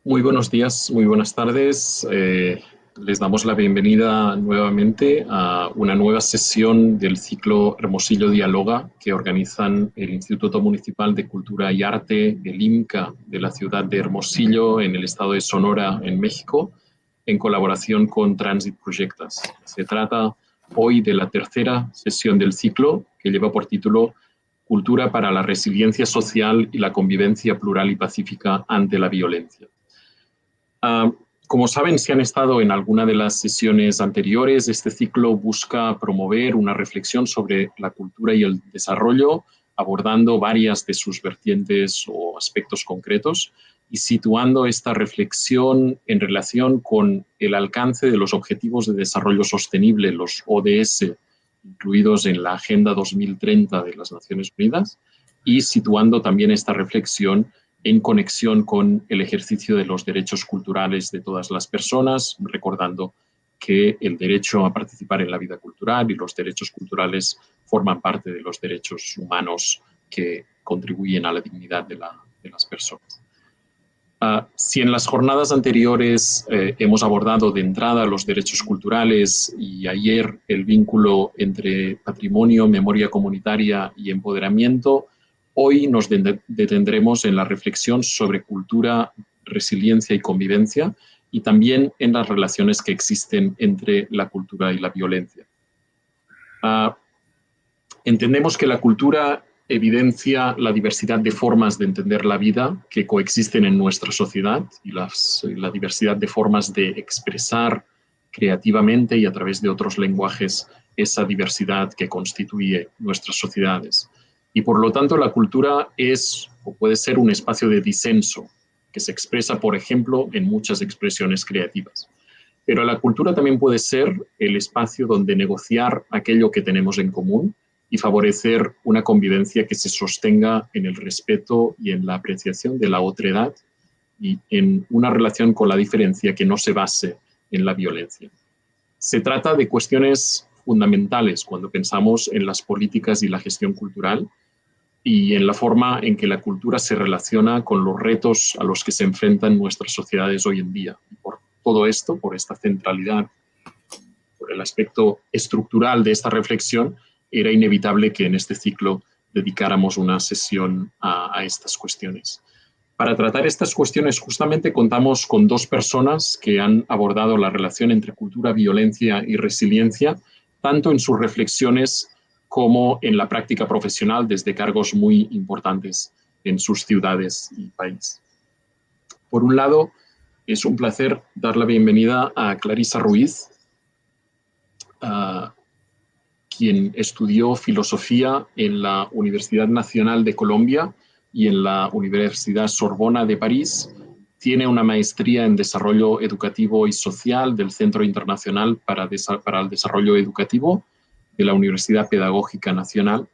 Muy buenos días, muy buenas tardes. Les damos la bienvenida nuevamente a una nueva sesión del ciclo Hermosillo Dialoga que organizan el Instituto Municipal de Cultura y Arte, el IMCA, de la ciudad de Hermosillo, en el estado de Sonora, en México, en colaboración con Transit Projectas. Se trata hoy de la tercera sesión del ciclo, que lleva por título Cultura para la resiliencia social y la convivencia plural y pacífica ante la violencia. Como saben, si han estado en alguna de las sesiones anteriores, este ciclo busca promover una reflexión sobre la cultura y el desarrollo, abordando varias de sus vertientes o aspectos concretos y situando esta reflexión en relación con el alcance de los Objetivos de Desarrollo Sostenible, los ODS, incluidos en la Agenda 2030 de las Naciones Unidas, y situando también esta reflexión en conexión con el ejercicio de los derechos culturales de todas las personas, recordando que el derecho a participar en la vida cultural y los derechos culturales forman parte de los derechos humanos que contribuyen a la dignidad de las personas. Si en las jornadas anteriores hemos abordado de entrada los derechos culturales y ayer el vínculo entre patrimonio, memoria comunitaria y empoderamiento, hoy nos detendremos en la reflexión sobre cultura, resiliencia y convivencia y también en las relaciones que existen entre la cultura y la violencia. Entendemos que la cultura evidencia la diversidad de formas de entender la vida que coexisten en nuestra sociedad y la diversidad de formas de expresar creativamente y a través de otros lenguajes esa diversidad que constituye nuestras sociedades. Y por lo tanto la cultura es o puede ser un espacio de disenso que se expresa, por ejemplo, en muchas expresiones creativas. Pero la cultura también puede ser el espacio donde negociar aquello que tenemos en común y favorecer una convivencia que se sostenga en el respeto y en la apreciación de la otredad y en una relación con la diferencia que no se base en la violencia. Se trata de cuestiones fundamentales cuando pensamos en las políticas y la gestión cultural y en la forma en que la cultura se relaciona con los retos a los que se enfrentan nuestras sociedades hoy en día. Y por todo esto, por esta centralidad, por el aspecto estructural de esta reflexión, era inevitable que en este ciclo dedicáramos una sesión a estas cuestiones. Para tratar estas cuestiones justamente contamos con dos personas que han abordado la relación entre cultura, violencia y resiliencia, tanto en sus reflexiones como en la práctica profesional desde cargos muy importantes en sus ciudades y país. Por un lado, es un placer dar la bienvenida a Clarisa Ruiz, quien estudió filosofía en la Universidad Nacional de Colombia y en la Universidad Sorbona de París. Tiene una maestría en Desarrollo Educativo y Social del Centro Internacional para el Desarrollo Educativo de la Universidad Pedagógica Nacional.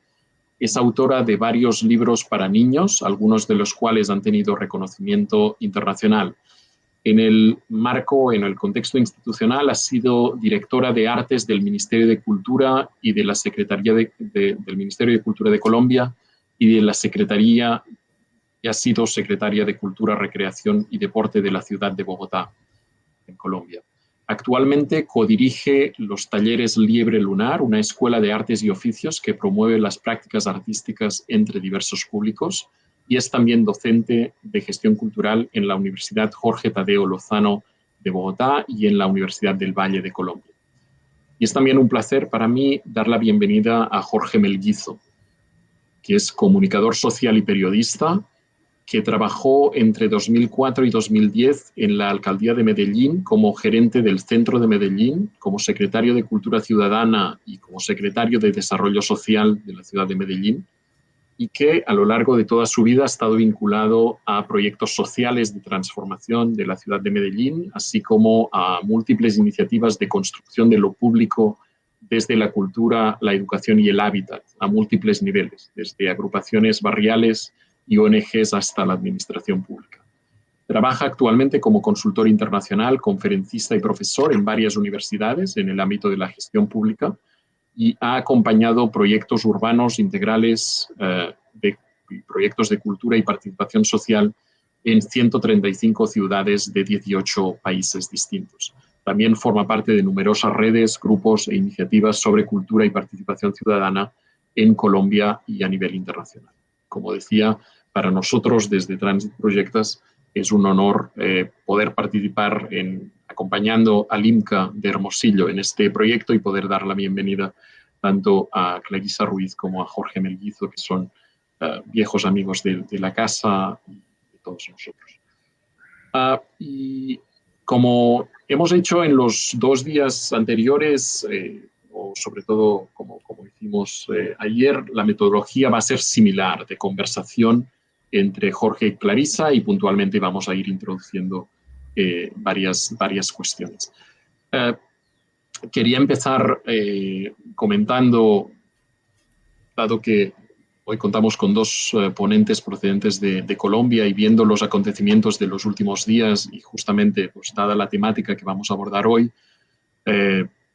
Es autora de varios libros para niños, algunos de los cuales han tenido reconocimiento internacional. En el marco, en el contexto institucional, ha sido directora de artes del Ministerio de Cultura y de la Secretaría del Ministerio de Cultura de Colombia y de la Secretaría, y ha sido secretaria de Cultura, Recreación y Deporte de la ciudad de Bogotá, en Colombia. Actualmente codirige los talleres Liebre Lunar, una escuela de artes y oficios que promueve las prácticas artísticas entre diversos públicos, y es también docente de gestión cultural en la Universidad Jorge Tadeo Lozano de Bogotá y en la Universidad del Valle de Colombia. Y es también un placer para mí dar la bienvenida a Jorge Melguizo, que es comunicador social y periodista, que trabajó entre 2004 y 2010 en la Alcaldía de Medellín como gerente del Centro de Medellín, como secretario de Cultura Ciudadana y como secretario de Desarrollo Social de la ciudad de Medellín, y que a lo largo de toda su vida ha estado vinculado a proyectos sociales de transformación de la ciudad de Medellín, así como a múltiples iniciativas de construcción de lo público desde la cultura, la educación y el hábitat, a múltiples niveles, desde agrupaciones barriales y ONGs hasta la administración pública. Trabaja actualmente como consultor internacional, conferencista y profesor en varias universidades en el ámbito de la gestión pública y ha acompañado proyectos urbanos integrales, proyectos de cultura y participación social en 135 ciudades de 18 países distintos. También forma parte de numerosas redes, grupos e iniciativas sobre cultura y participación ciudadana en Colombia y a nivel internacional. Como decía, para nosotros desde Transit Proyectas es un honor poder participar acompañando al IMCA de Hermosillo en este proyecto y poder dar la bienvenida tanto a Clarisa Ruiz como a Jorge Melguizo, que son viejos amigos de la casa y de todos nosotros. Y como hemos hecho en los 2 días anteriores, o sobre todo como hicimos ayer, la metodología va a ser similar, de conversación entre Jorge y Clarisa, y puntualmente vamos a ir introduciendo varias cuestiones. Quería empezar comentando, dado que hoy contamos con 2 ponentes procedentes de Colombia y viendo los acontecimientos de los últimos días y justamente pues, dada la temática que vamos a abordar hoy,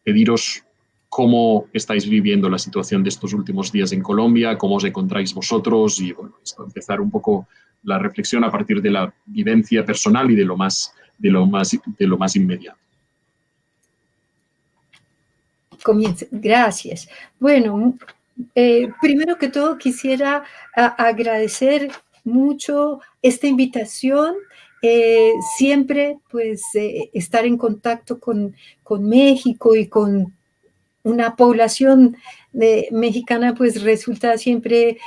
pediros cómo estáis viviendo la situación de estos últimos días en Colombia, cómo os encontráis vosotros y bueno, empezar un poco la reflexión a partir de la vivencia personal y de lo más inmediato. Comienza. Gracias. Bueno, primero que todo quisiera agradecer mucho esta invitación. Siempre pues estar en contacto con México y con una población mexicana pues resulta siempre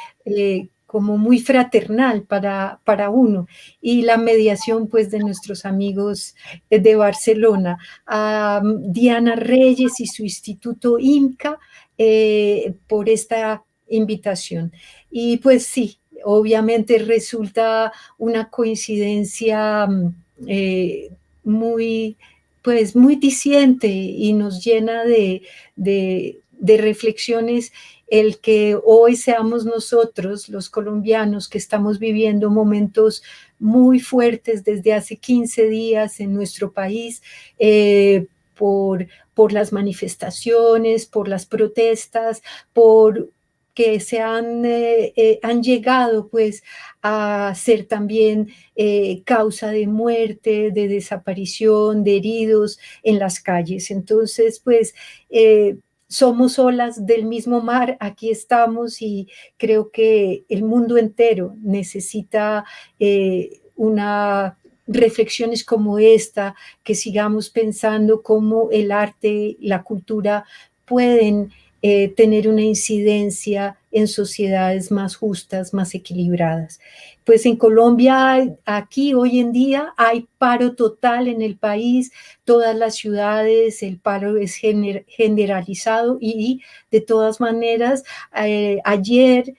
como muy fraternal para uno, y la mediación pues de nuestros amigos de Barcelona, a Diana Reyes y su Instituto IMCA por esta invitación. Y pues sí, obviamente resulta una coincidencia muy diciente y nos llena de reflexiones el que hoy seamos nosotros, los colombianos, que estamos viviendo momentos muy fuertes desde hace 15 días en nuestro país, por las manifestaciones, por las protestas, por que se han llegado pues a ser también causa de muerte, de desaparición, de heridos en las calles. Entonces, pues, somos olas del mismo mar, aquí estamos, y creo que el mundo entero necesita reflexiones como esta, que sigamos pensando cómo el arte, la cultura pueden tener una incidencia en sociedades más justas, más equilibradas. Pues en Colombia, aquí hoy en día hay paro total en el país, todas las ciudades, el paro es generalizado, y de todas maneras, ayer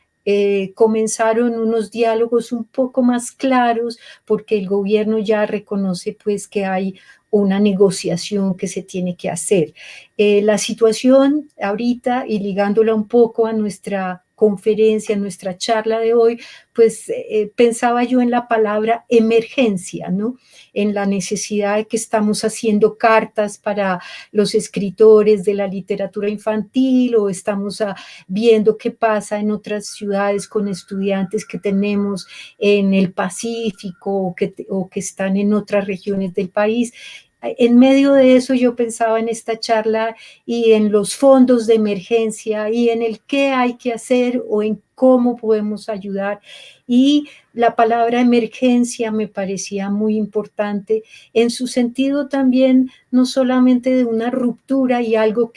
comenzaron unos diálogos un poco más claros, porque el gobierno ya reconoce pues que hay una negociación que se tiene que hacer. La situación ahorita, y ligándola un poco a nuestra conferencia, a nuestra charla de hoy, pues pensaba yo en la palabra emergencia, ¿no? En la necesidad de que estamos haciendo cartas para los escritores de la literatura infantil, o estamos viendo qué pasa en otras ciudades con estudiantes que tenemos en el Pacífico, o que están en otras regiones del país. En medio de eso yo pensaba en esta charla y en los fondos de emergencia y en el qué hay que hacer o en cómo podemos ayudar. Y la palabra emergencia me parecía muy importante en su sentido también, no solamente de una ruptura y algo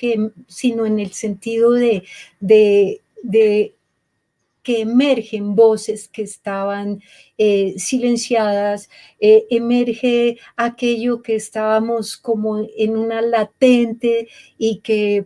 sino en el sentido de que emergen voces que estaban silenciadas, emerge aquello que estábamos como en una latente y que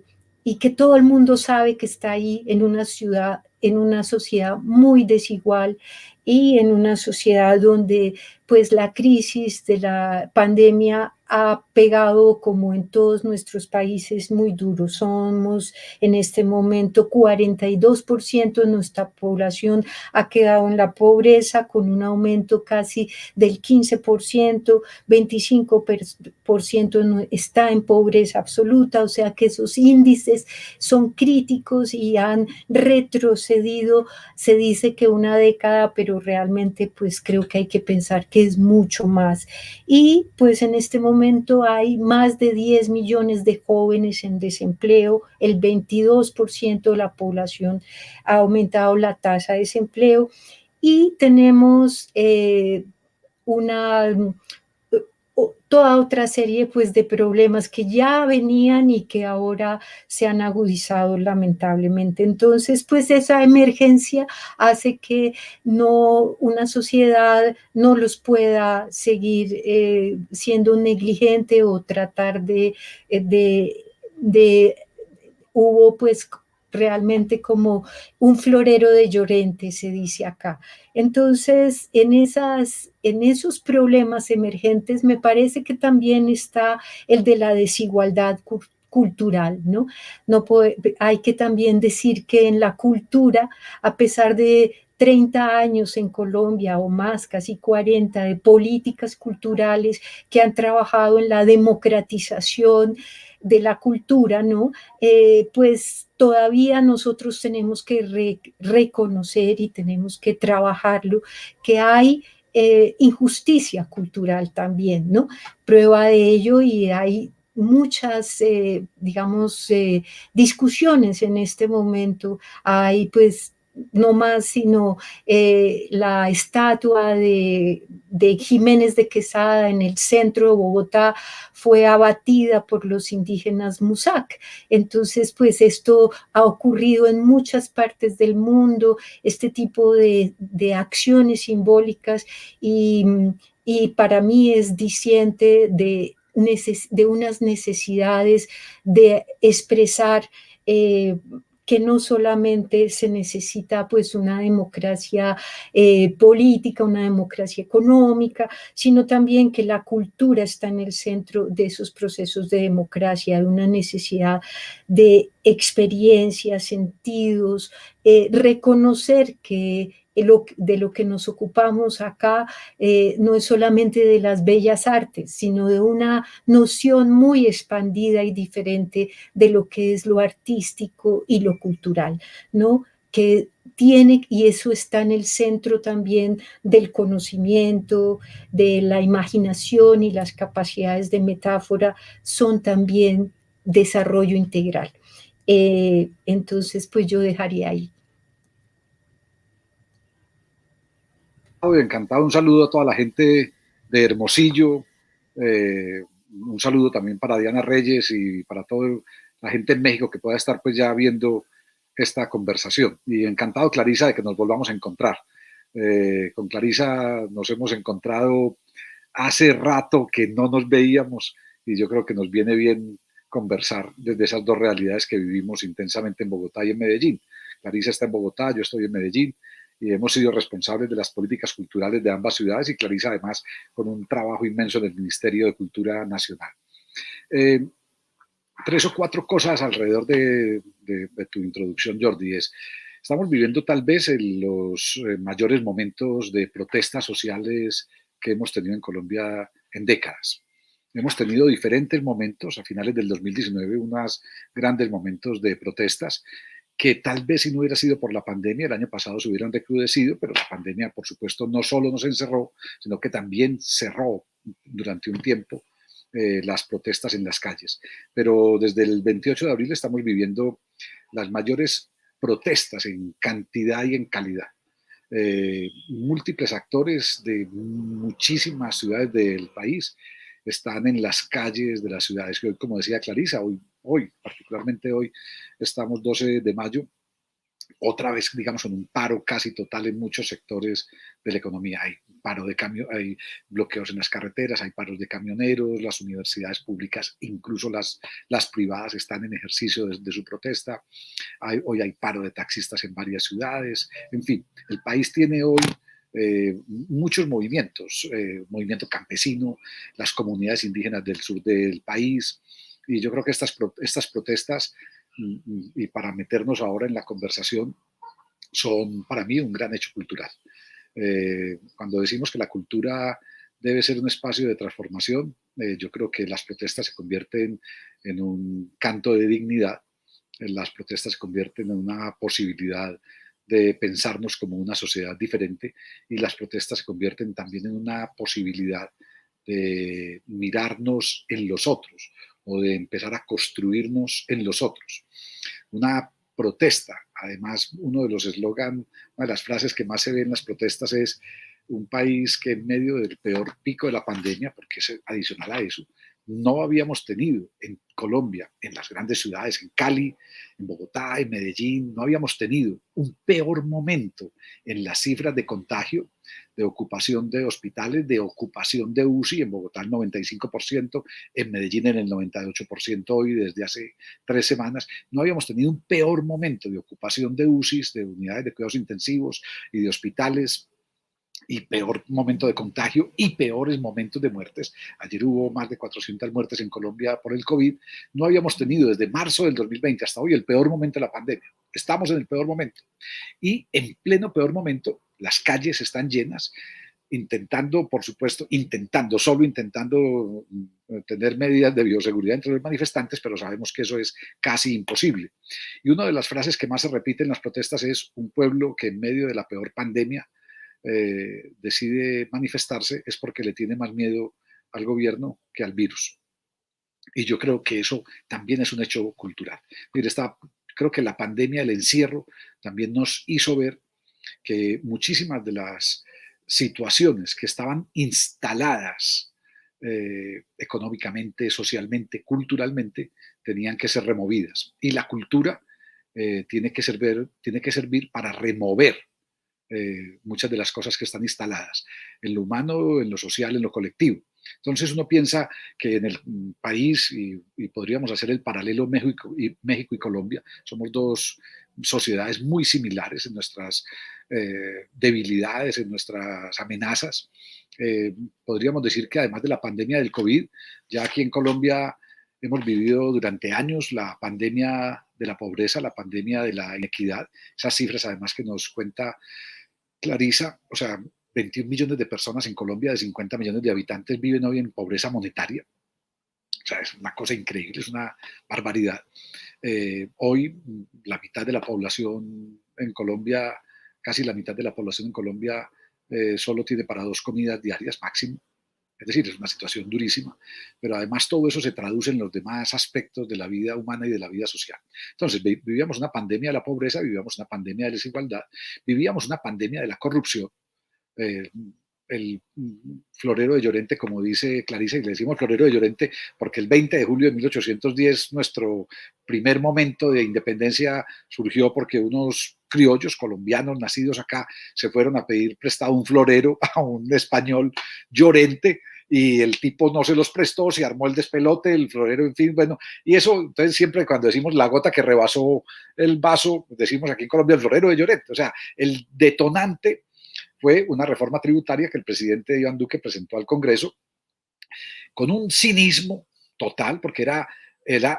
todo el mundo sabe que está ahí en una ciudad, en una sociedad muy desigual, y en una sociedad donde pues la crisis de la pandemia ha pegado, como en todos nuestros países, muy duro. Somos en este momento 42% de nuestra población ha quedado en la pobreza, con un aumento casi del 15%, 25% está en pobreza absoluta, o sea que esos índices son críticos y han retrocedido. Se dice que una década, pero realmente pues creo que hay que pensar que es mucho más. Y pues en este momento hay más de 10 millones de jóvenes en desempleo, el 22% de la población ha aumentado la tasa de desempleo y tenemos una toda otra serie pues de problemas que ya venían y que ahora se han agudizado lamentablemente. Entonces pues esa emergencia hace que no, una sociedad no los pueda seguir siendo negligente o tratar de hubo pues realmente como un florero de Llorente, se dice acá. Entonces, en esos problemas emergentes me parece que también está el de la desigualdad cultural, ¿no? No puede, hay que también decir que en la cultura, a pesar de 30 años en Colombia o más, casi 40, de políticas culturales que han trabajado en la democratización de la cultura, ¿no? Pues todavía nosotros tenemos que reconocer y tenemos que trabajarlo, que hay injusticia cultural también, ¿no? Prueba de ello y hay muchas, digamos, discusiones en este momento. Hay pues no más sino la estatua de Jiménez de Quesada en el centro de Bogotá fue abatida por los indígenas Musac. Entonces, pues esto ha ocurrido en muchas partes del mundo, este tipo de acciones simbólicas y para mí es diciente de unas necesidades de expresar que no solamente se necesita pues una democracia política, una democracia económica, sino también que la cultura está en el centro de esos procesos de democracia, de una necesidad de experiencias, sentidos, reconocer que de lo que nos ocupamos acá no es solamente de las bellas artes, sino de una noción muy expandida y diferente de lo que es lo artístico y lo cultural, ¿no? Que tiene, y eso está en el centro también del conocimiento, de la imaginación y las capacidades de metáfora son también desarrollo integral. Entonces, pues yo dejaría ahí. Encantado, un saludo a toda la gente de Hermosillo, un saludo también para Diana Reyes y para toda la gente en México que pueda estar pues ya viendo esta conversación. Y encantado, Clarisa, de que nos volvamos a encontrar. Con Clarisa nos hemos encontrado hace rato que no nos veíamos y yo creo que nos viene bien conversar desde esas dos realidades que vivimos intensamente en Bogotá y en Medellín. Clarisa está en Bogotá, yo estoy en Medellín y hemos sido responsables de las políticas culturales de ambas ciudades y Clarisa además con un trabajo inmenso en el Ministerio de Cultura Nacional. Eh, Tres o cuatro cosas alrededor de tu introducción, Jordi. Estamos viviendo tal vez en los mayores momentos de protestas sociales que hemos tenido en Colombia en décadas. Hemos tenido diferentes momentos, a finales del 2019, unos grandes momentos de protestas que tal vez si no hubiera sido por la pandemia, el año pasado se hubieran recrudecido, pero la pandemia, por supuesto, no solo nos encerró, sino que también cerró durante un tiempo las protestas en las calles. Pero desde el 28 de abril estamos viviendo las mayores protestas en cantidad y en calidad. Múltiples actores de muchísimas ciudades del país están en las calles de las ciudades que hoy, como decía Clarisa, particularmente hoy, estamos 12 de mayo, otra vez, digamos, en un paro casi total en muchos sectores de la economía. Hay paro de cambio, hay bloqueos en las carreteras, hay paros de camioneros, las universidades públicas, incluso las privadas están en ejercicio de su protesta. Hoy hay paro de taxistas en varias ciudades. En fin, el país tiene hoy muchos movimientos, movimiento campesino, las comunidades indígenas del sur del país, y yo creo que estas protestas, y para meternos ahora en la conversación, son para mí un gran hecho cultural. Cuando decimos que la cultura debe ser un espacio de transformación, yo creo que las protestas se convierten en un canto de dignidad, las protestas se convierten en una posibilidad de pensarnos como una sociedad diferente, y las protestas se convierten también en una posibilidad de mirarnos en los otros o de empezar a construirnos en los otros. Una protesta, además, uno de los eslogan, una de las frases que más se ven en las protestas es: un país que en medio del peor pico de la pandemia, porque es adicional a eso, no habíamos tenido en Colombia, en las grandes ciudades, en Cali, en Bogotá, en Medellín, no habíamos tenido un peor momento en las cifras de contagio, de ocupación de hospitales, de ocupación de UCI, en Bogotá el 95%, en Medellín en el 98% hoy desde hace 3 semanas. No habíamos tenido un peor momento de ocupación de UCIs, de unidades de cuidados intensivos y de hospitales, y peor momento de contagio y peores momentos de muertes. Ayer hubo más de 400 muertes en Colombia por el COVID. No habíamos tenido desde marzo del 2020 hasta hoy el peor momento de la pandemia. Estamos en el peor momento. Y en pleno peor momento, las calles están llenas, intentando, por supuesto, solo intentando tener medidas de bioseguridad entre los manifestantes, pero sabemos que eso es casi imposible. Y una de las frases que más se repite en las protestas es: un pueblo que en medio de la peor pandemia decide manifestarse es porque le tiene más miedo al gobierno que al virus. Y yo creo que eso también es un hecho cultural. Mire, creo que la pandemia, el encierro, también nos hizo ver que muchísimas de las situaciones que estaban instaladas económicamente, socialmente, culturalmente, tenían que ser removidas. Y la cultura tiene que servir para remover muchas de las cosas que están instaladas en lo humano, en lo social, en lo colectivo. Entonces uno piensa que en el país, y podríamos hacer el paralelo México y Colombia, somos dos sociedades muy similares en nuestras debilidades, en nuestras amenazas. Podríamos decir que además de la pandemia del COVID, ya aquí en Colombia hemos vivido durante años la pandemia de la pobreza, la pandemia de la inequidad. Esas cifras además que nos cuenta Clarisa, o sea, 21 millones de personas en Colombia de 50 millones de habitantes viven hoy en pobreza monetaria. O sea, es una cosa increíble, es una barbaridad. Hoy la mitad de la población en Colombia, casi la mitad de la población en Colombia solo tiene para 2 comidas diarias máximo. Es decir, es una situación durísima, pero además todo eso se traduce en los demás aspectos de la vida humana y de la vida social. Entonces, vivíamos una pandemia de la pobreza, vivíamos una pandemia de la desigualdad, vivíamos una pandemia de la corrupción. El florero de Llorente, como dice Clarisa, y le decimos florero de Llorente porque el 20 de julio de 1810 nuestro primer momento de independencia surgió porque unos criollos colombianos nacidos acá se fueron a pedir prestado un florero a un español, Llorente, y el tipo no se los prestó, se armó el despelote, el florero, en fin, bueno, y eso, entonces siempre cuando decimos la gota que rebasó el vaso, decimos aquí en Colombia el florero de Llorente, o sea, el detonante fue una reforma tributaria que el presidente Iván Duque presentó al Congreso con un cinismo total, porque era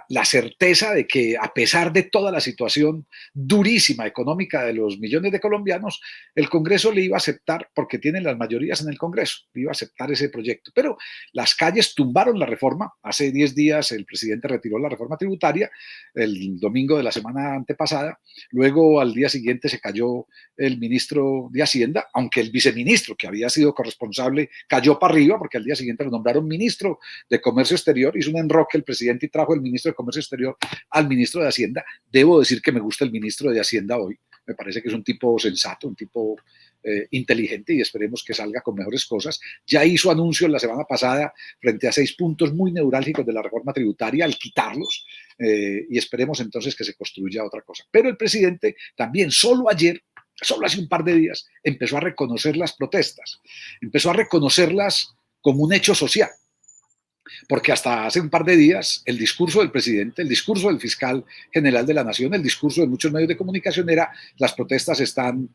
la certeza de que a pesar de toda la situación durísima económica de los millones de colombianos, el Congreso le iba a aceptar, porque tienen las mayorías en el Congreso, le iba a aceptar ese proyecto. Pero las calles tumbaron la reforma. Hace 10 días el presidente retiró la reforma tributaria, el domingo de la semana antepasada. Luego al día siguiente se cayó el ministro de Hacienda, aunque el viceministro, que había sido corresponsable, cayó para arriba, porque al día siguiente lo nombraron ministro de Comercio Exterior. Hizo un enroque el presidente y trajo el ministro de Comercio Exterior al ministro de Hacienda. Debo decir que me gusta el ministro de Hacienda hoy. Me parece que es un tipo sensato, un tipo inteligente, y esperemos que salga con mejores cosas. Ya hizo anuncios la semana pasada frente a 6 puntos muy neurálgicos de la reforma tributaria al quitarlos, y esperemos entonces que se construya otra cosa. Pero el presidente también solo ayer, solo hace un par de días, empezó a reconocer las protestas, empezó a reconocerlas como un hecho social. Porque hasta hace un par de días el discurso del presidente, el discurso del fiscal general de la nación, el discurso de muchos medios de comunicación era: las protestas están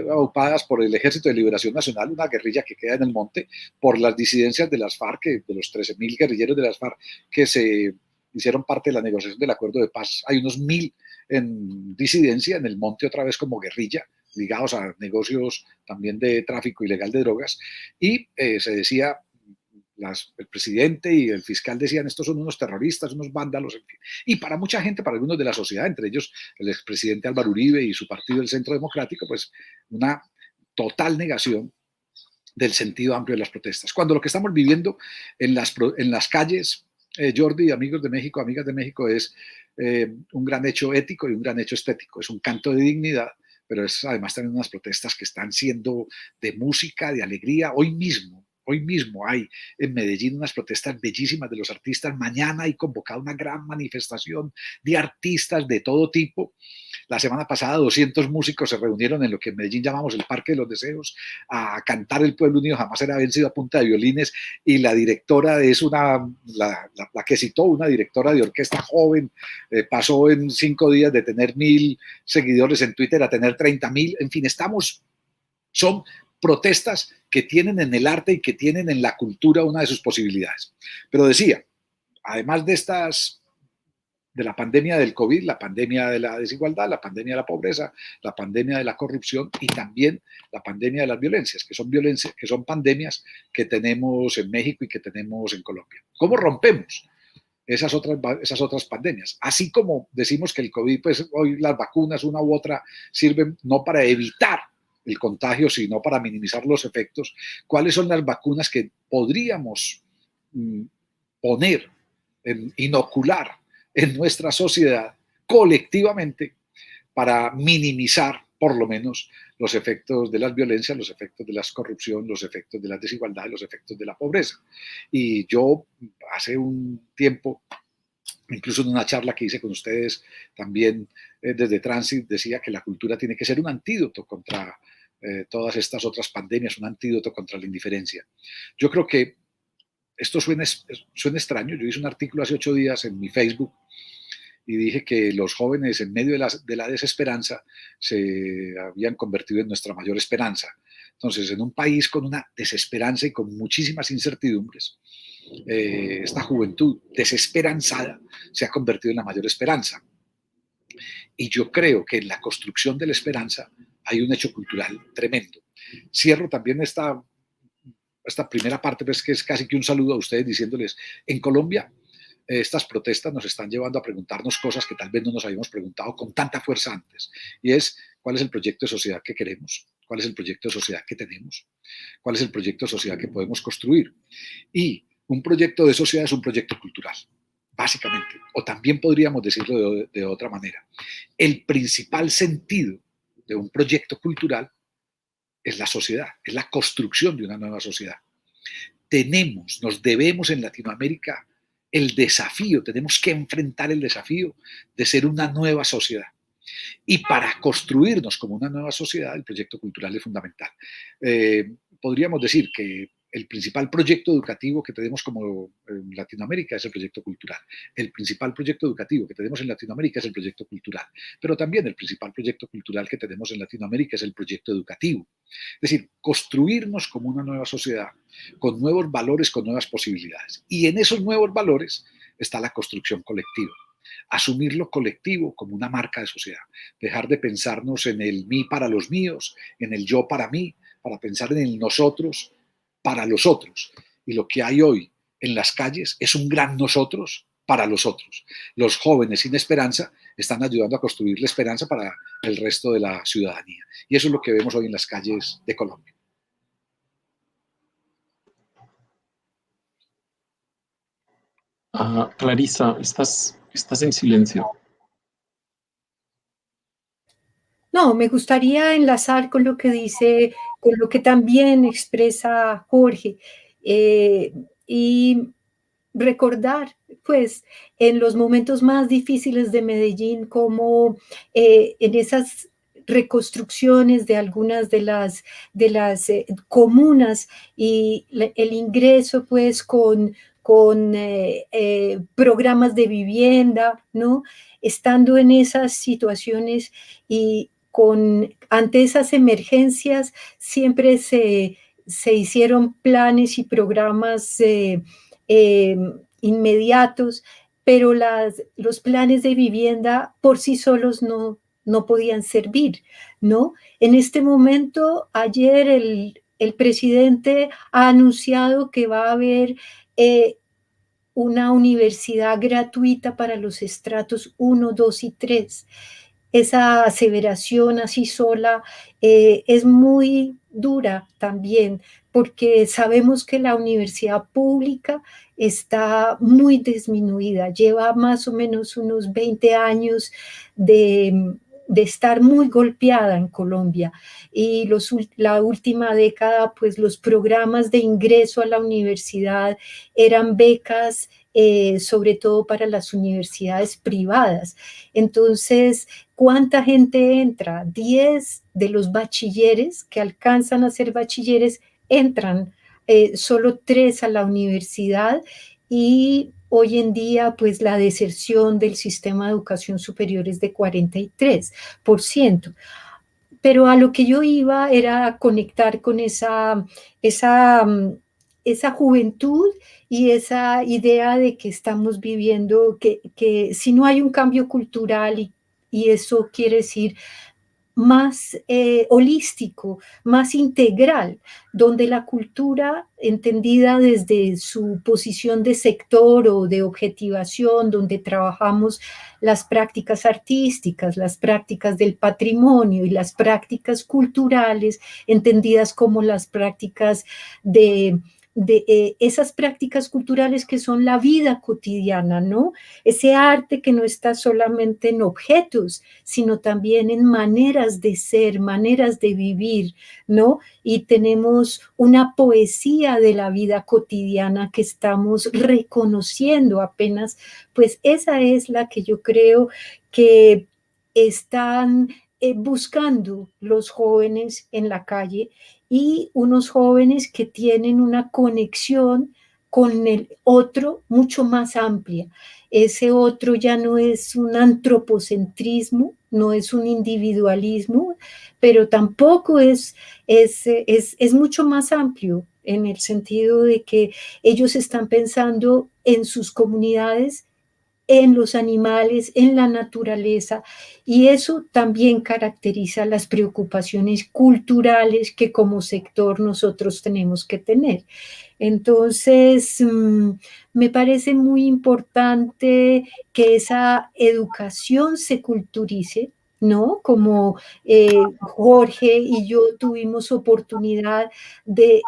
aupadas por el Ejército de Liberación Nacional, una guerrilla que queda en el monte, por las disidencias de las FARC, de los 13.000 guerrilleros de las FARC que se hicieron parte de la negociación del acuerdo de paz. Hay unos 1.000 en disidencia en el monte, otra vez como guerrilla, ligados a negocios también de tráfico ilegal de drogas, y se decía, el presidente y el fiscal decían: estos son unos terroristas, unos vándalos, en fin. Y para mucha gente, para algunos de la sociedad, entre ellos el expresidente Álvaro Uribe y su partido, el Centro Democrático, pues una total negación del sentido amplio de las protestas. Cuando lo que estamos viviendo en las calles, Jordi, amigos de México, amigas de México, es un gran hecho ético y un gran hecho estético. Es un canto de dignidad, pero es además también unas protestas que están siendo de música, de alegría. Hoy mismo hay en Medellín unas protestas bellísimas de los artistas. Mañana hay convocada una gran manifestación de artistas de todo tipo. La semana pasada 200 músicos se reunieron en lo que en Medellín llamamos el Parque de los Deseos a cantar El Pueblo Unido Jamás Será Vencido a punta de violines, y la directora es la que citó, una directora de orquesta joven, pasó en 5 días de tener 1.000 seguidores en Twitter a tener 30.000. En fin, son protestas que tienen en el arte y que tienen en la cultura una de sus posibilidades. Pero decía, además de la pandemia del COVID, la pandemia de la desigualdad, la pandemia de la pobreza, la pandemia de la corrupción y también la pandemia de las violencias, que son pandemias que tenemos en México y que tenemos en Colombia. ¿Cómo rompemos esas otras pandemias? Así como decimos que el COVID, pues hoy las vacunas, una u otra, sirven no para evitar el contagio, sino para minimizar los efectos. ¿Cuáles son las vacunas que podríamos poner, inocular en nuestra sociedad colectivamente para minimizar por lo menos los efectos de las violencias, los efectos de la corrupción, los efectos de la desigualdad, los efectos de la pobreza? Y yo hace un tiempo, incluso en una charla que hice con ustedes también desde Transit, decía que la cultura tiene que ser un antídoto contra todas estas otras pandemias, un antídoto contra la indiferencia. Yo creo que esto suena extraño. Yo hice un artículo hace 8 días en mi Facebook y dije que los jóvenes, en medio de la desesperanza, se habían convertido en nuestra mayor esperanza. Entonces, en un país con una desesperanza y con muchísimas incertidumbres, esta juventud desesperanzada se ha convertido en la mayor esperanza. Y yo creo que en la construcción de la esperanza hay un hecho cultural tremendo. Cierro también esta primera parte, pues, que es casi que un saludo a ustedes diciéndoles: en Colombia estas protestas nos están llevando a preguntarnos cosas que tal vez no nos habíamos preguntado con tanta fuerza antes, y es: ¿cuál es el proyecto de sociedad que queremos? ¿Cuál es el proyecto de sociedad que tenemos? ¿Cuál es el proyecto de sociedad que podemos construir? Y un proyecto de sociedad es un proyecto cultural, básicamente, o también podríamos decirlo de otra manera. El principal sentido de un proyecto cultural es la sociedad, es la construcción de una nueva sociedad. Nos debemos en Latinoamérica el desafío, tenemos que enfrentar el desafío de ser una nueva sociedad. Y para construirnos como una nueva sociedad, el proyecto cultural es fundamental. Podríamos decir que el principal proyecto educativo que tenemos como en Latinoamérica es el proyecto cultural. El principal proyecto educativo que tenemos en Latinoamérica es el proyecto cultural. Pero también el principal proyecto cultural que tenemos en Latinoamérica es el proyecto educativo. Es decir, construirnos como una nueva sociedad, con nuevos valores, con nuevas posibilidades. Y en esos nuevos valores está la construcción colectiva. Asumir lo colectivo como una marca de sociedad. Dejar de pensarnos en el mí para los míos, en el yo para mí, para pensar en el nosotros para los otros. Y lo que hay hoy en las calles es un gran nosotros para los otros. Los jóvenes sin esperanza están ayudando a construir la esperanza para el resto de la ciudadanía. Y eso es lo que vemos hoy en las calles de Colombia. Clarisa, estás en silencio. No, me gustaría enlazar con lo que dice, con lo que también expresa Jorge, y recordar, pues, en los momentos más difíciles de Medellín, como en esas reconstrucciones de algunas de las comunas y el ingreso, pues, con con programas de vivienda, ¿no? Estando en esas situaciones y ante esas emergencias siempre se hicieron planes y programas inmediatos, pero los planes de vivienda por sí solos no podían servir, ¿no? En este momento, ayer el presidente ha anunciado que va a haber una universidad gratuita para los estratos 1, 2 y 3. Esa aseveración así sola es muy dura también, porque sabemos que la universidad pública está muy disminuida, lleva más o menos unos 20 años de estar muy golpeada en Colombia, y la última década, pues los programas de ingreso a la universidad eran becas, sobre todo para las universidades privadas. Entonces, ¿cuánta gente entra? 10 de los bachilleres que alcanzan a ser bachilleres entran, solo 3 a la universidad, y hoy en día pues la deserción del sistema de educación superior es de 43%. Pero a lo que yo iba era conectar con esa, esa juventud y esa idea de que estamos viviendo, que si no hay un cambio cultural, y eso quiere decir más holístico, más integral, donde la cultura, entendida desde su posición de sector o de objetivación, donde trabajamos las prácticas artísticas, las prácticas del patrimonio y las prácticas culturales, entendidas como las prácticas de esas prácticas culturales que son la vida cotidiana, ¿no? Ese arte que no está solamente en objetos, sino también en maneras de ser, maneras de vivir, ¿no? Y tenemos una poesía de la vida cotidiana que estamos reconociendo apenas, pues esa es la que yo creo que están buscando los jóvenes en la calle, y unos jóvenes que tienen una conexión con el otro mucho más amplia. Ese otro ya no es un antropocentrismo, no es un individualismo, pero tampoco es mucho más amplio, en el sentido de que ellos están pensando en sus comunidades, en los animales, en la naturaleza, y eso también caracteriza las preocupaciones culturales que como sector nosotros tenemos que tener. Entonces, me parece muy importante que esa educación se culturice, ¿no? Como Jorge y yo tuvimos oportunidad de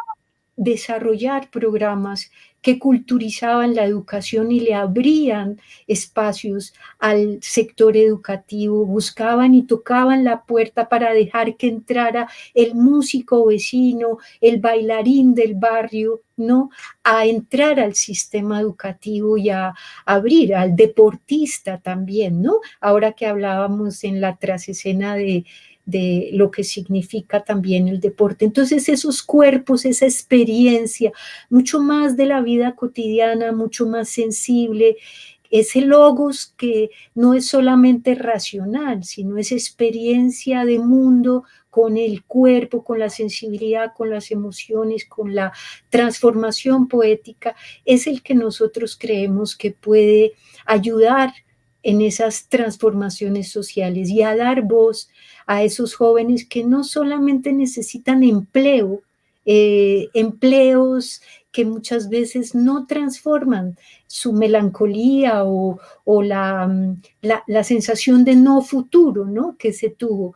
desarrollar programas que culturizaban la educación y le abrían espacios al sector educativo, buscaban y tocaban la puerta para dejar que entrara el músico vecino, el bailarín del barrio, ¿no? A entrar al sistema educativo y a abrir al deportista también, ¿no? Ahora que hablábamos en la trasescena de lo que significa también el deporte. Entonces esos cuerpos, esa experiencia, mucho más de la vida cotidiana, mucho más sensible, ese logos que no es solamente racional, sino es experiencia de mundo con el cuerpo, con la sensibilidad, con las emociones, con la transformación poética, es el que nosotros creemos que puede ayudar en esas transformaciones sociales y a dar voz a esos jóvenes que no solamente necesitan empleo, empleos que muchas veces no transforman su melancolía o la sensación de no futuro, ¿no? Que se tuvo.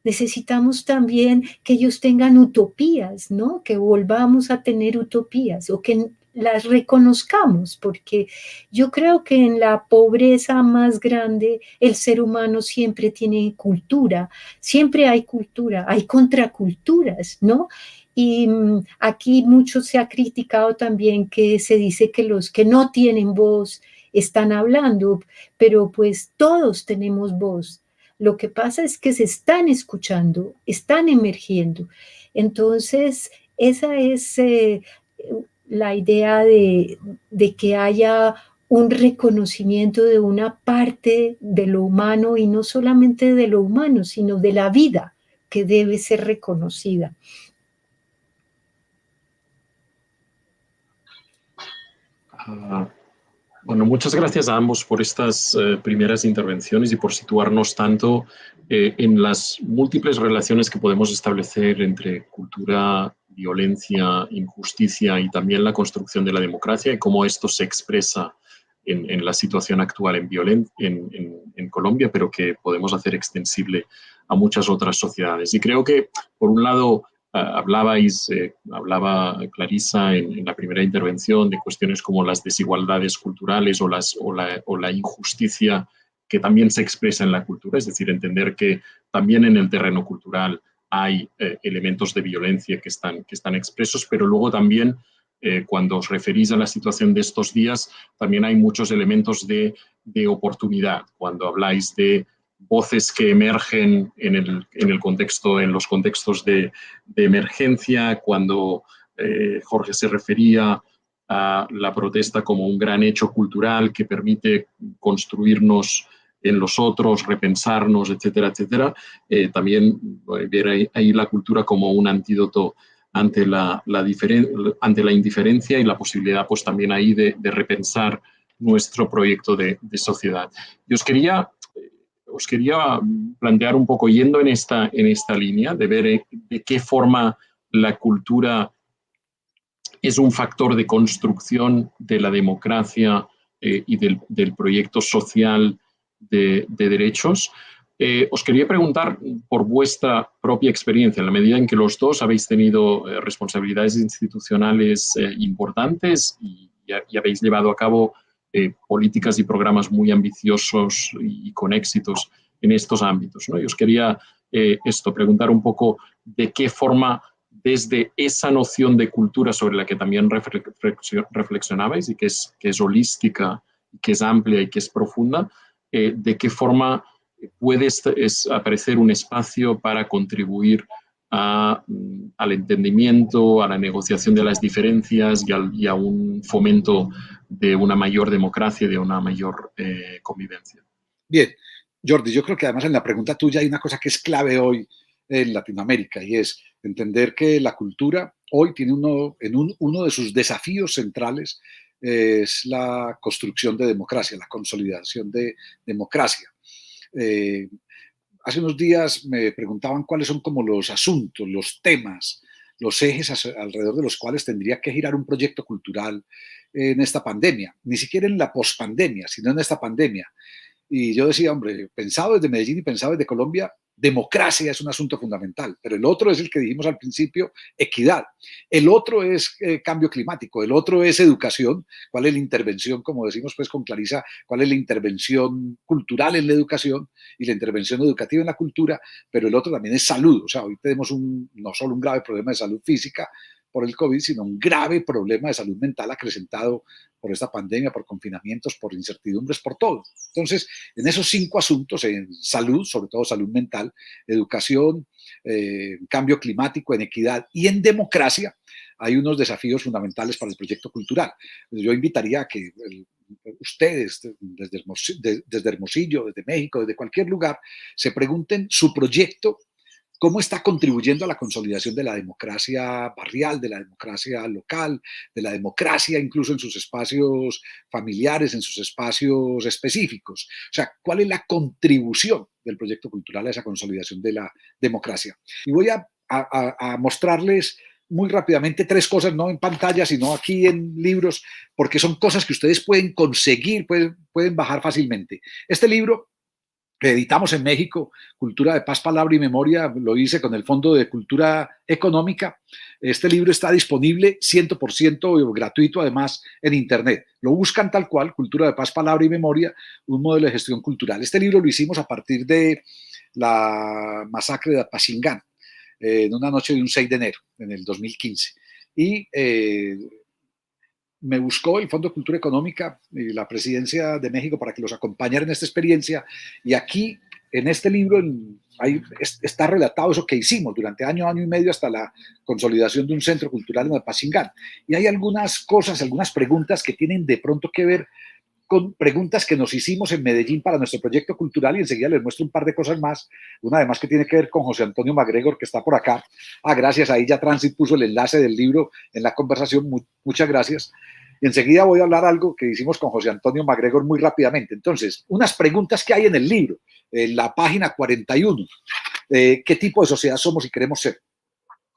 Necesitamos también que ellos tengan utopías, ¿no? Que volvamos a tener utopías o que las reconozcamos, porque yo creo que en la pobreza más grande el ser humano siempre tiene cultura, siempre hay cultura, hay contraculturas, ¿no? Y aquí mucho se ha criticado también que se dice que los que no tienen voz están hablando, pero pues todos tenemos voz. Lo que pasa es que se están escuchando, están emergiendo. Entonces, esa es la idea de que haya un reconocimiento de una parte de lo humano, y no solamente de lo humano, sino de la vida que debe ser reconocida. Bueno, muchas gracias a ambos por estas primeras intervenciones y por situarnos tanto en las múltiples relaciones que podemos establecer entre cultura, violencia, injusticia y también la construcción de la democracia y cómo esto se expresa en la situación actual en Colombia, pero que podemos hacer extensible a muchas otras sociedades. Y creo que, por un lado, hablaba Clarissa en la primera intervención de cuestiones como las desigualdades culturales o la injusticia que también se expresa en la cultura, es decir, entender que también en el terreno cultural hay elementos de violencia que están expresos, pero luego también cuando os referís a la situación de estos días, también hay muchos elementos de oportunidad. Cuando habláis de voces que emergen en los contextos de emergencia, cuando Jorge se refería a la protesta como un gran hecho cultural que permite construirnos en los otros, repensarnos, etcétera, etcétera. También ver ahí la cultura como un antídoto ante la indiferencia y la posibilidad pues también ahí de repensar nuestro proyecto de sociedad. Y os quería plantear un poco, yendo en esta línea, de ver de qué forma la cultura es un factor de construcción de la democracia y del proyecto social de derechos. Os quería preguntar por vuestra propia experiencia, en la medida en que los dos habéis tenido responsabilidades institucionales importantes y habéis llevado a cabo políticas y programas muy ambiciosos y con éxitos en estos ámbitos, ¿no? Y os quería preguntar un poco de qué forma, desde esa noción de cultura sobre la que también reflexionabais y que es holística, que es amplia y que es profunda, de qué forma puede aparecer un espacio para contribuir al entendimiento, a la negociación de las diferencias y a un fomento de una mayor democracia y de una mayor convivencia. Bien, Jordi, yo creo que además en la pregunta tuya hay una cosa que es clave hoy en Latinoamérica, y es entender que la cultura hoy tiene uno de sus desafíos centrales es la construcción de democracia, la consolidación de democracia. Hace unos días me preguntaban cuáles son como los asuntos, los temas, los ejes alrededor de los cuales tendría que girar un proyecto cultural en esta pandemia, ni siquiera en la pospandemia, sino en esta pandemia. Y yo decía, hombre, pensado desde Medellín y pensado desde Colombia, democracia es un asunto fundamental, pero el otro es el que dijimos al principio, equidad. El otro es cambio climático, el otro es educación. ¿Cuál es la intervención, como decimos pues con Clarissa, cuál es la intervención cultural en la educación y la intervención educativa en la cultura? Pero el otro también es salud. O sea, hoy tenemos no solo un grave problema de salud física por el COVID, sino un grave problema de salud mental acrecentado por esta pandemia, por confinamientos, por incertidumbres, por todo. Entonces, en esos 5 asuntos, en salud, sobre todo salud mental, educación, cambio climático, en equidad y en democracia, hay unos desafíos fundamentales para el proyecto cultural. Yo invitaría a que ustedes, desde Hermosillo, desde México, desde cualquier lugar, se pregunten su proyecto, cómo está contribuyendo a la consolidación de la democracia barrial, de la democracia local, de la democracia incluso en sus espacios familiares, en sus espacios específicos. O sea, ¿cuál es la contribución del proyecto cultural a esa consolidación de la democracia? Y voy a mostrarles muy rápidamente 3 cosas, no en pantalla, sino aquí en libros, porque son cosas que ustedes pueden conseguir, pueden bajar fácilmente. Este libro que editamos en México, Cultura de Paz, Palabra y Memoria, lo hice con el Fondo de Cultura Económica. Este libro está disponible 100% gratuito, además, en Internet. Lo buscan tal cual, Cultura de Paz, Palabra y Memoria, un modelo de gestión cultural. Este libro lo hicimos a partir de la masacre de Apatzingán, en una noche de un 6 de enero, en el 2015. Y me buscó el Fondo de Cultura Económica y la Presidencia de México para que los acompañara en esta experiencia. Y aquí en este libro está relatado eso que hicimos durante año y medio hasta la consolidación de un centro cultural en Apatzingán. Y hay algunas cosas, algunas preguntas que tienen de pronto que ver con preguntas que nos hicimos en Medellín para nuestro proyecto cultural, y enseguida les muestro un par de cosas más. Una además que tiene que ver con José Antonio MacGregor, que está por acá. Gracias, ahí ya Transit puso el enlace del libro en la conversación. Muchas gracias. Y enseguida voy a hablar algo que hicimos con José Antonio MacGregor muy rápidamente. Entonces, unas preguntas que hay en el libro, en la página 41. ¿Qué tipo de sociedad somos y queremos ser?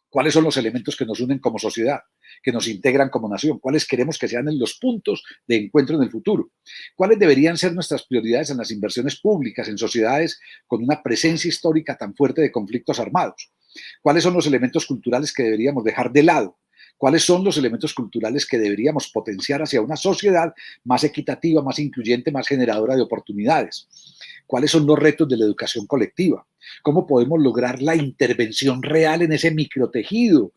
¿Cuáles son los elementos que nos unen como sociedad, que nos integran como nación? ¿Cuáles queremos que sean los puntos de encuentro en el futuro? ¿Cuáles deberían ser nuestras prioridades en las inversiones públicas, en sociedades con una presencia histórica tan fuerte de conflictos armados? ¿Cuáles son los elementos culturales que deberíamos dejar de lado? ¿Cuáles son los elementos culturales que deberíamos potenciar hacia una sociedad más equitativa, más incluyente, más generadora de oportunidades? ¿Cuáles son los retos de la educación colectiva? ¿Cómo podemos lograr la intervención real en ese microtejido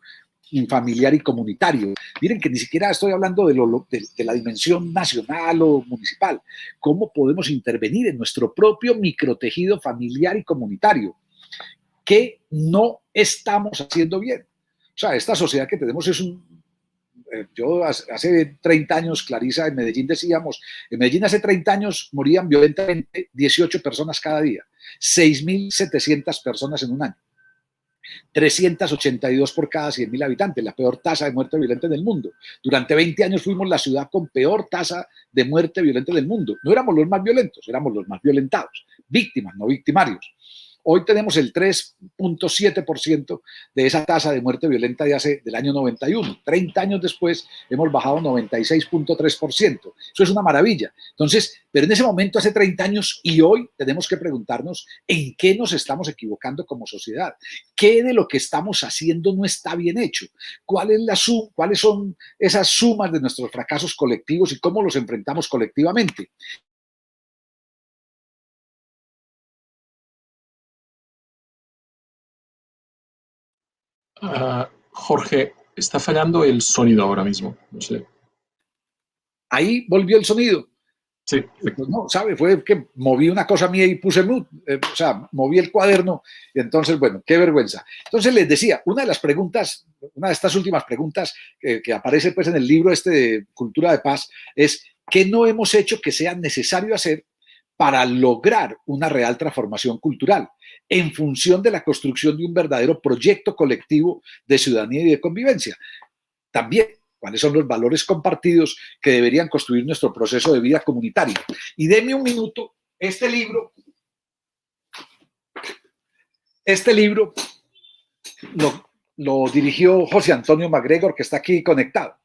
familiar y comunitario? Miren que ni siquiera estoy hablando de la dimensión nacional o municipal. ¿Cómo podemos intervenir en nuestro propio microtejido familiar y comunitario? ¿Qué no estamos haciendo bien? O sea, esta sociedad que tenemos es yo hace 30 años, Clarisa, en Medellín decíamos, en Medellín hace 30 años morían violentamente 18 personas cada día, 6.700 personas en un año, 382 por cada 100.000 habitantes, la peor tasa de muerte violenta del mundo. Durante 20 años fuimos la ciudad con peor tasa de muerte violenta del mundo. No éramos los más violentos, éramos los más violentados, víctimas, no victimarios. Hoy tenemos el 3.7% de esa tasa de muerte violenta del año 91. 30 años después hemos bajado 96.3%. Eso es una maravilla. Entonces, pero en ese momento, hace 30 años y hoy, tenemos que preguntarnos en qué nos estamos equivocando como sociedad. ¿Qué de lo que estamos haciendo no está bien hecho? ¿Cuáles son esas sumas de nuestros fracasos colectivos y cómo los enfrentamos colectivamente? Jorge, está fallando el sonido ahora mismo. No sé. Ahí volvió el sonido. Sí. Pues no, ¿sabe? Fue que moví una cosa mía y puse mute, o sea, moví el cuaderno, y entonces, bueno, qué vergüenza. Entonces les decía, una de estas últimas preguntas que aparece pues en el libro de Cultura de Paz es, ¿qué no hemos hecho que sea necesario hacer para lograr una real transformación cultural en función de la construcción de un verdadero proyecto colectivo de ciudadanía y de convivencia? También, ¿cuáles son los valores compartidos que deberían construir nuestro proceso de vida comunitaria? Y denme un minuto, este libro lo dirigió José Antonio MacGregor, que está aquí conectado.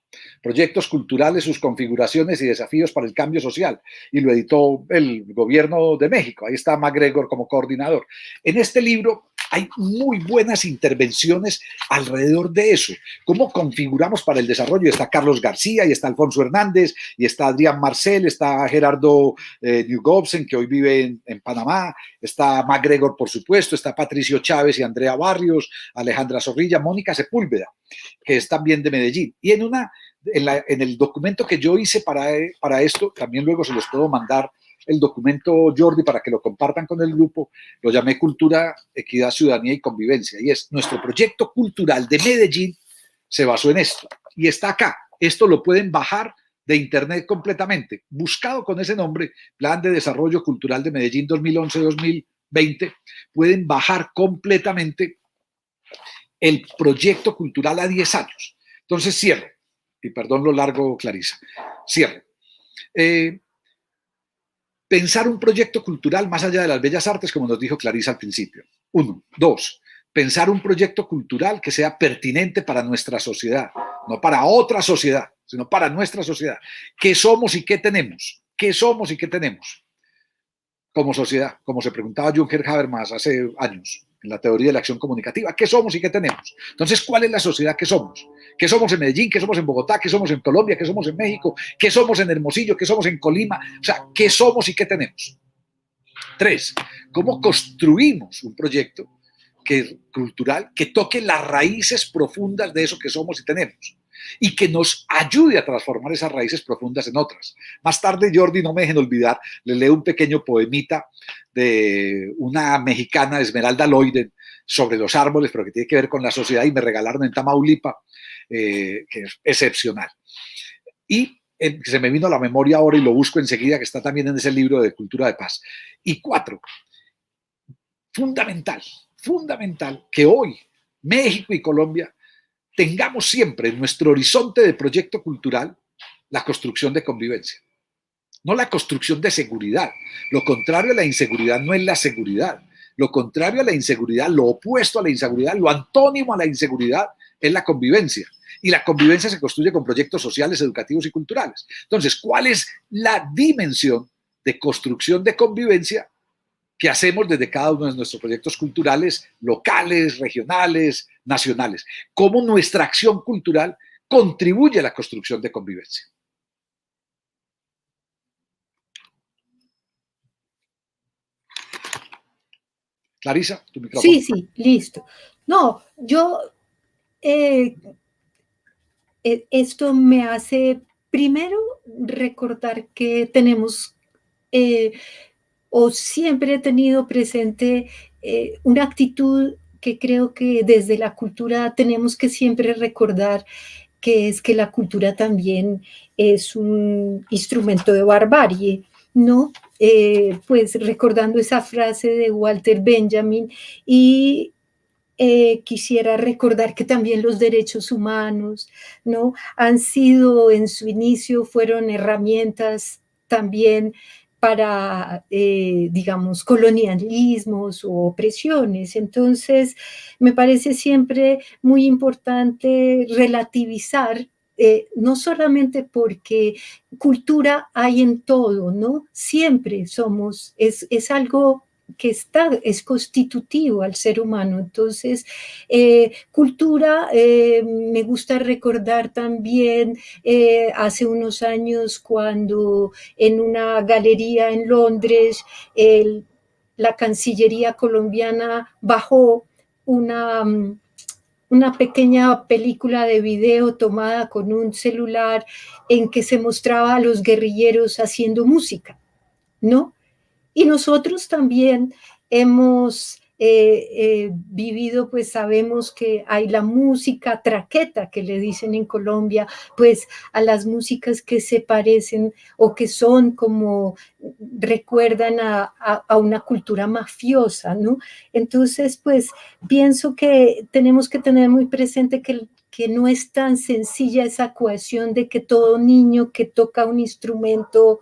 Proyectos culturales, sus configuraciones y desafíos para el cambio social. Y lo editó el gobierno de México. Ahí está MacGregor como coordinador. En este libro hay muy buenas intervenciones alrededor de eso. ¿Cómo configuramos para el desarrollo? Está Carlos García, y está Alfonso Hernández, y está Adrián Marcel, está Gerardo Newgobsen, que hoy vive en Panamá, está MacGregor, por supuesto, está Patricio Chávez y Andrea Barrios, Alejandra Zorrilla, Mónica Sepúlveda, que es también de Medellín. Y en el documento que yo hice para esto, también luego se los puedo mandar el documento, Jordi, para que lo compartan con el grupo, lo llamé Cultura, Equidad, Ciudadanía y Convivencia, y es nuestro proyecto cultural de Medellín se basó en esto, y está acá. Esto lo pueden bajar de internet completamente, buscado con ese nombre, Plan de Desarrollo Cultural de Medellín 2011-2020, pueden bajar completamente el proyecto cultural a 10 años. Entonces cierro, y perdón lo largo, Clarisa, cierro. Pensar un proyecto cultural más allá de las bellas artes, como nos dijo Clarisa al principio. 1. 2. Pensar un proyecto cultural que sea pertinente para nuestra sociedad, no para otra sociedad, sino para nuestra sociedad. ¿Qué somos y qué tenemos? ¿Qué somos y qué tenemos como sociedad? Como se preguntaba Juncker Habermas hace años en la teoría de la acción comunicativa. ¿Qué somos y qué tenemos? Entonces, ¿cuál es la sociedad que somos? ¿Qué somos en Medellín? ¿Qué somos en Bogotá? ¿Qué somos en Colombia? ¿Qué somos en México? ¿Qué somos en Hermosillo? ¿Qué somos en Colima? O sea, ¿qué somos y qué tenemos? 3. ¿Cómo construimos un proyecto cultural que toque las raíces profundas de eso que somos y tenemos? y que nos ayude a transformar esas raíces profundas en otras. Más tarde, Jordi, no me dejen olvidar, le leo un pequeño poemita de una mexicana, Esmeralda Loiden, sobre los árboles, pero que tiene que ver con la sociedad, y me regalaron en Tamaulipas, que es excepcional. Y se me vino a la memoria ahora y lo busco enseguida, que está también en ese libro de Cultura de Paz. Y 4, fundamental que hoy México y Colombia tengamos siempre en nuestro horizonte de proyecto cultural la construcción de convivencia, no la construcción de seguridad. Lo contrario a la inseguridad no es la seguridad. Lo contrario a la inseguridad, lo opuesto a la inseguridad, lo antónimo a la inseguridad es la convivencia. Y la convivencia se construye con proyectos sociales, educativos y culturales. Entonces, ¿cuál es la dimensión de construcción de convivencia que hacemos desde cada uno de nuestros proyectos culturales, locales, regionales, nacionales? ¿Cómo nuestra acción cultural contribuye a la construcción de convivencia? Clarisa, tu micrófono. Sí, listo. No, yo, esto me hace primero recordar que tenemos, o siempre he tenido presente una actitud que creo que desde la cultura tenemos que siempre recordar, que es que la cultura también es un instrumento de barbarie, ¿no? Pues recordando esa frase de Walter Benjamin, y quisiera recordar que también los derechos humanos, ¿no? Han sido, en su inicio, fueron herramientas también para, digamos, colonialismos o opresiones. Entonces, me parece siempre muy importante relativizar, no solamente porque cultura hay en todo, ¿no? Siempre somos, es algo que es constitutivo al ser humano. Entonces, cultura, me gusta recordar también hace unos años cuando en una galería en Londres la Cancillería colombiana bajó una pequeña película de video tomada con un celular en que se mostraba a los guerrilleros haciendo música, ¿no? Y nosotros también hemos vivido, pues sabemos que hay la música traqueta, que le dicen en Colombia, pues a las músicas que se parecen o que son como, recuerdan a una cultura mafiosa, ¿no? Entonces, pues pienso que tenemos que tener muy presente que no es tan sencilla esa cohesión de que todo niño que toca un instrumento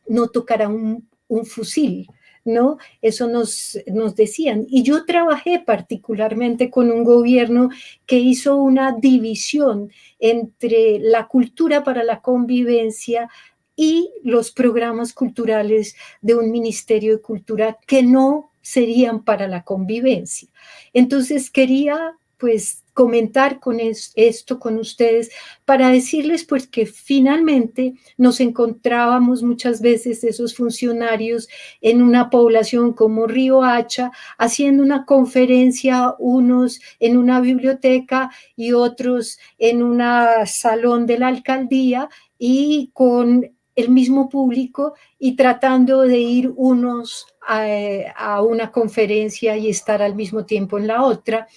no tocará un fusil, ¿no? Eso nos decían. Y yo trabajé particularmente con un gobierno que hizo una división entre la cultura para la convivencia y los programas culturales de un Ministerio de Cultura que no serían para la convivencia. Entonces quería, pues, comentar con esto con ustedes para decirles, pues, que finalmente nos encontrábamos muchas veces esos funcionarios en una población como Río Hacha haciendo una conferencia, unos en una biblioteca y otros en un salón de la alcaldía, y con el mismo público, y tratando de ir unos a una conferencia y estar al mismo tiempo en la otra.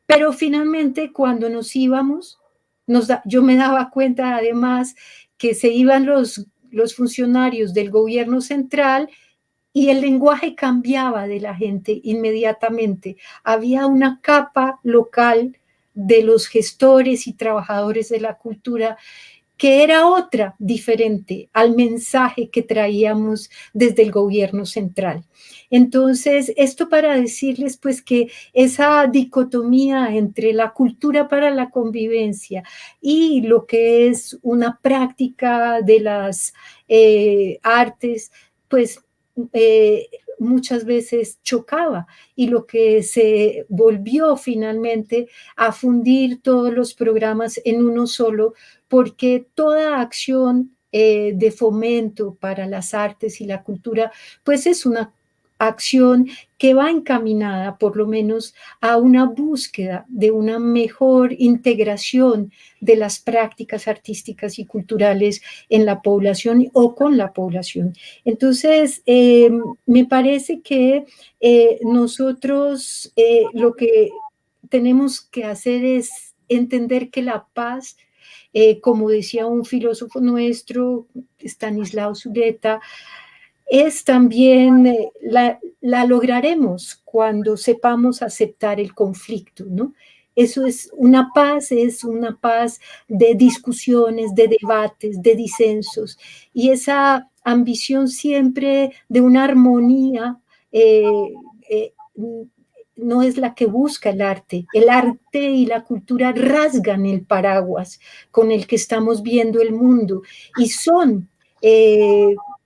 Pero finalmente, cuando nos íbamos, yo me daba cuenta además que se iban los funcionarios del gobierno central y el lenguaje cambiaba de la gente inmediatamente. Había una capa local de los gestores y trabajadores de la cultura que era otra, diferente al mensaje que traíamos desde el gobierno central. Entonces, esto para decirles, pues, que esa dicotomía entre la cultura para la convivencia y lo que es una práctica de las artes, pues, muchas veces chocaba, y lo que se volvió finalmente a fundir todos los programas en uno solo, porque toda acción de fomento para las artes y la cultura, pues es acción que va encaminada por lo menos a una búsqueda de una mejor integración de las prácticas artísticas y culturales en la población o con la población. Entonces, me parece que nosotros lo que tenemos que hacer es entender que la paz, como decía un filósofo nuestro, Stanislao Zuleta, es también, la lograremos cuando sepamos aceptar el conflicto, ¿no? Eso es una paz de discusiones, de debates, de disensos, y esa ambición siempre de una armonía eh, no es la que busca el arte. El arte y la cultura rasgan el paraguas con el que estamos viendo el mundo y son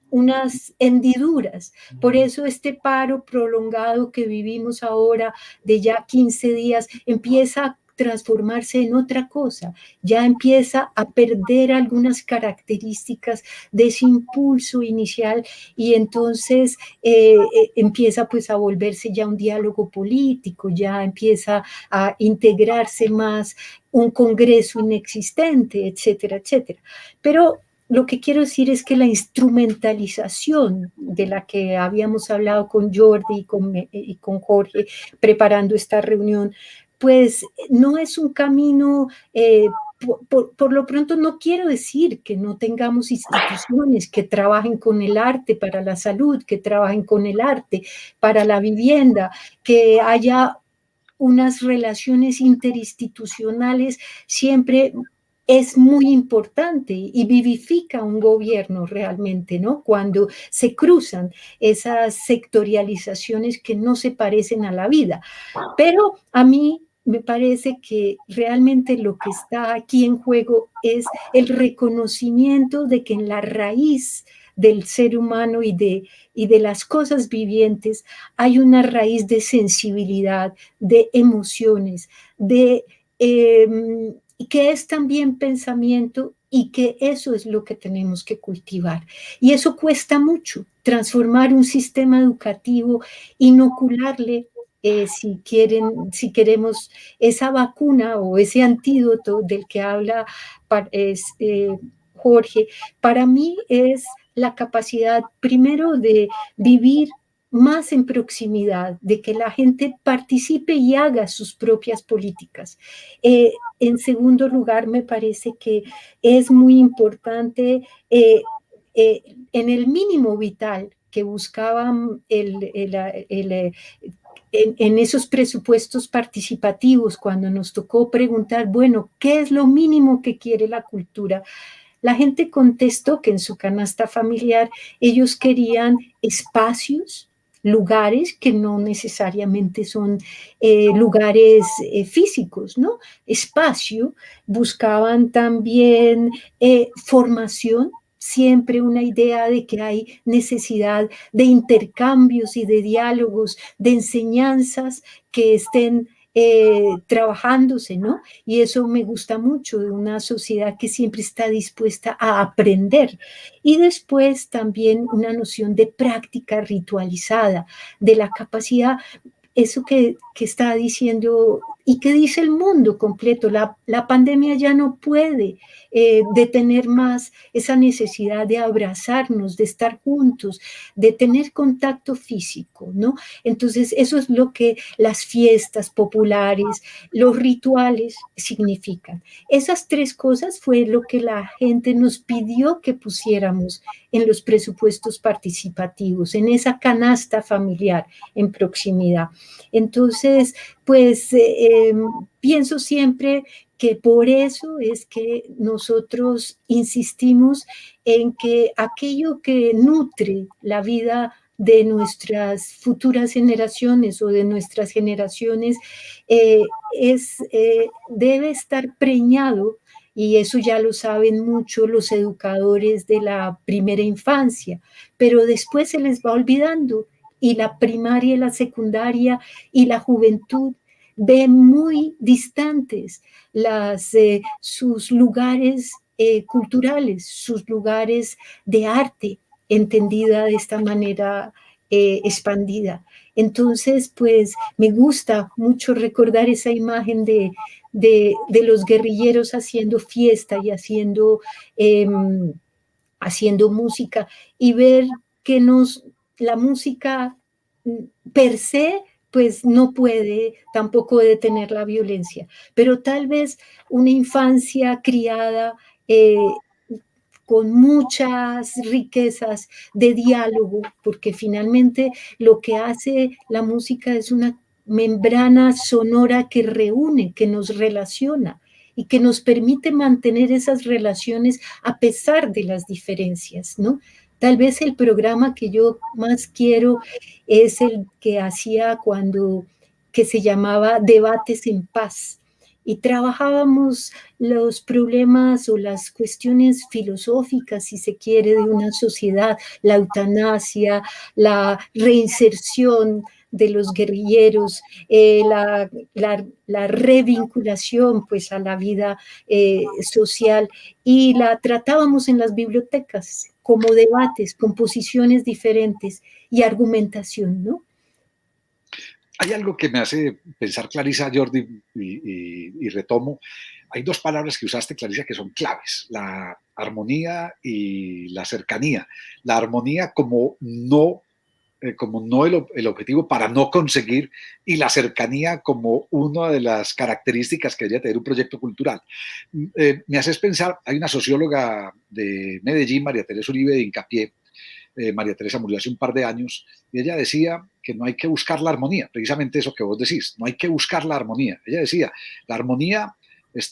unas hendiduras. Por eso este paro prolongado que vivimos ahora de ya 15 días empieza a transformarse en otra cosa, ya empieza a perder algunas características de ese impulso inicial y entonces empieza pues a volverse ya un diálogo político, ya empieza a integrarse más un congreso inexistente, etcétera, etcétera. Pero lo que quiero decir es que la instrumentalización de la que habíamos hablado con Jordi y con Jorge preparando esta reunión, pues no es un camino, por lo pronto no quiero decir que no tengamos instituciones que trabajen con el arte para la salud, que trabajen con el arte para la vivienda, que haya unas relaciones interinstitucionales siempre es muy importante y vivifica un gobierno realmente, ¿no? Cuando se cruzan esas sectorializaciones que no se parecen a la vida. Pero a mí me parece que realmente lo que está aquí en juego es el reconocimiento de que en la raíz del ser humano y de las cosas vivientes hay una raíz de sensibilidad, de emociones, de que es también pensamiento y que eso es lo que tenemos que cultivar. Y eso cuesta mucho, transformar un sistema educativo, inocularle, si queremos esa vacuna o ese antídoto del que habla Jorge, para mí es la capacidad primero de vivir más en proximidad, de que la gente participe y haga sus propias políticas. En segundo lugar, me parece que es muy importante en el mínimo vital que buscaban en esos presupuestos participativos, cuando nos tocó preguntar, bueno, ¿qué es lo mínimo que quiere la cultura? La gente contestó que en su canasta familiar ellos querían espacios, lugares que no necesariamente son lugares físicos, ¿no? Espacio, buscaban también formación, siempre una idea de que hay necesidad de intercambios y de diálogos, de enseñanzas que estén trabajándose, ¿no? Y eso me gusta mucho de una sociedad que siempre está dispuesta a aprender. Y después también una noción de práctica ritualizada, de la capacidad, eso que está diciendo y que dice el mundo completo, la pandemia ya no puede detener más esa necesidad de abrazarnos, de estar juntos, de tener contacto físico, ¿no? Entonces, eso es lo que las fiestas populares, los rituales significan. Esas tres cosas fue lo que la gente nos pidió que pusiéramos en los presupuestos participativos, en esa canasta familiar en proximidad. Entonces, pues pienso siempre que por eso es que nosotros insistimos en que aquello que nutre la vida de nuestras futuras generaciones o de nuestras generaciones debe estar preñado, y eso ya lo saben mucho los educadores de la primera infancia, pero después se les va olvidando y la primaria y la secundaria y la juventud ven muy distantes sus lugares culturales, sus lugares de arte, entendida de esta manera expandida. Entonces, pues me gusta mucho recordar esa imagen de los guerrilleros haciendo fiesta y haciendo música, y ver que la música per se pues no puede tampoco detener la violencia, pero tal vez una infancia criada con muchas riquezas de diálogo, porque finalmente lo que hace la música es una membrana sonora que reúne, que nos relaciona y que nos permite mantener esas relaciones a pesar de las diferencias, ¿no? Tal vez el programa que yo más quiero es el que hacía que se llamaba Debates en Paz, y trabajábamos los problemas o las cuestiones filosóficas, si se quiere, de una sociedad, la eutanasia, la reinserción de los guerrilleros, la revinculación pues a la vida social, y la tratábamos en las bibliotecas como debates, con posiciones diferentes y argumentación, ¿no? Hay algo que me hace pensar, Clarisa, Jordi, y retomo. Hay dos palabras que usaste, Clarisa, que son claves: la armonía y la cercanía. La armonía como no el objetivo para no conseguir, y la cercanía como una de las características que debería tener un proyecto cultural. Me haces pensar, hay una socióloga de Medellín, María Teresa Uribe de Hincapié. María Teresa murió hace un par de años, y ella decía que no hay que buscar la armonía, precisamente eso que vos decís, no hay que buscar la armonía. Ella decía, la armonía,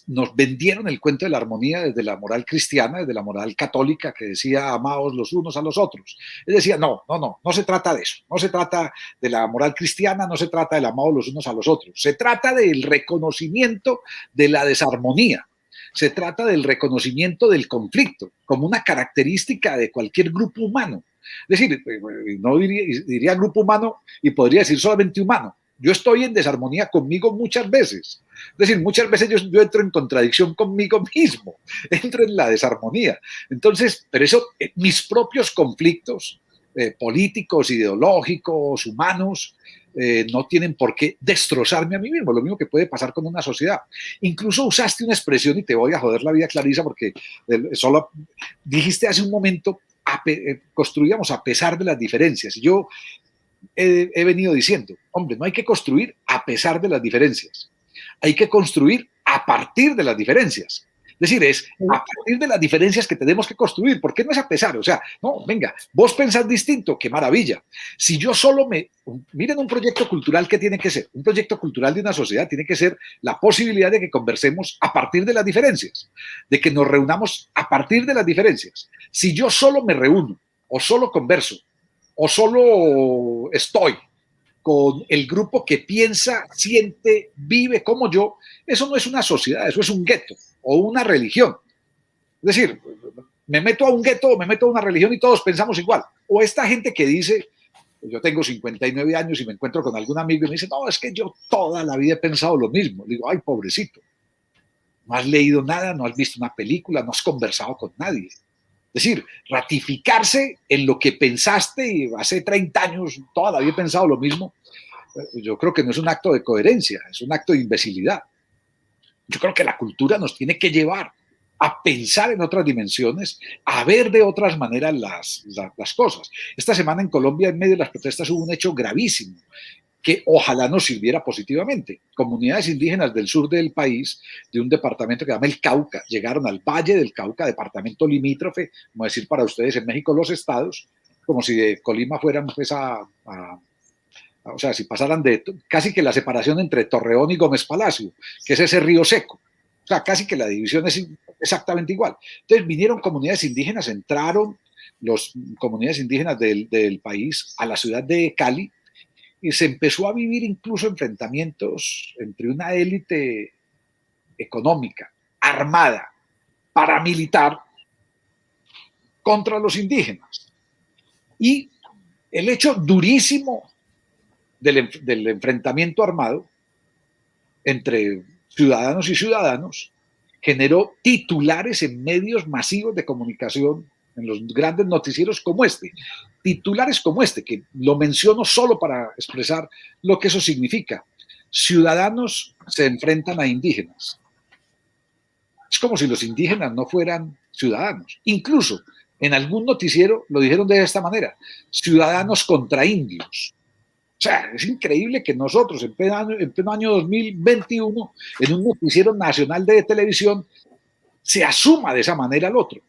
nos vendieron el cuento de la armonía desde la moral cristiana, desde la moral católica, que decía amaos los unos a los otros. Ella decía, no se trata de eso, no se trata de la moral cristiana, no se trata del amaos los unos a los otros, se trata del reconocimiento de la desarmonía. Se trata del reconocimiento del conflicto como una característica de cualquier grupo humano. Es decir, no diría grupo humano y podría decir solamente humano. Yo estoy en desarmonía conmigo muchas veces. Es decir, muchas veces yo entro en contradicción conmigo mismo, entro en la desarmonía. Entonces, pero eso, mis propios conflictos políticos, ideológicos, humanos, no tienen por qué destrozarme a mí mismo, lo mismo que puede pasar con una sociedad. Incluso usaste una expresión, y te voy a joder la vida, Clarisa, porque solo dijiste hace un momento, construíamos a pesar de las diferencias. Y yo he venido diciendo, hombre, no hay que construir a pesar de las diferencias, hay que construir a partir de las diferencias. Es decir, es a partir de las diferencias que tenemos que construir. ¿Por qué no es a pesar? O sea, no, venga, vos pensás distinto, qué maravilla. Si yo solo miren un proyecto cultural, ¿qué tiene que ser? Un proyecto cultural de una sociedad tiene que ser la posibilidad de que conversemos a partir de las diferencias, de que nos reunamos a partir de las diferencias. Si yo solo me reúno, o solo converso, o solo estoy con el grupo que piensa, siente, vive como yo, eso no es una sociedad, eso es un gueto o una religión. Es decir, me meto a un gueto o me meto a una religión y todos pensamos igual. O esta gente que dice, yo tengo 59 años y me encuentro con algún amigo y me dice, no, es que yo toda la vida he pensado lo mismo. Digo, ay, pobrecito, no has leído nada, no has visto una película, no has conversado con nadie. Es decir, ratificarse en lo que pensaste y hace 30 años toda la vida he pensado lo mismo, yo creo que no es un acto de coherencia, es un acto de imbecilidad. Yo creo que la cultura nos tiene que llevar a pensar en otras dimensiones, a ver de otras maneras las cosas. Esta semana en Colombia, en medio de las protestas, hubo un hecho gravísimo que ojalá nos sirviera positivamente. Comunidades indígenas del sur del país, de un departamento que se llama el Cauca, llegaron al Valle del Cauca, departamento limítrofe, como decir para ustedes en México los estados, como si de Colima fueran pues o sea, si pasaran de casi que la separación entre Torreón y Gómez Palacio, que es ese río seco. O sea, casi que la división es exactamente igual. Entonces vinieron comunidades indígenas, entraron las comunidades indígenas del país a la ciudad de Cali, y se empezó a vivir incluso enfrentamientos entre una élite económica, armada, paramilitar, contra los indígenas. Y el hecho durísimo del enfrentamiento armado entre ciudadanos y ciudadanos generó titulares en medios masivos de comunicación en los grandes noticieros como este, titulares como este, que lo menciono solo para expresar lo que eso significa. Ciudadanos se enfrentan a indígenas. Es como si los indígenas no fueran ciudadanos. Incluso en algún noticiero lo dijeron de esta manera: ciudadanos contra indios. O sea, es increíble que nosotros en pleno año 2021, en un noticiero nacional de televisión, se asuma de esa manera al otro.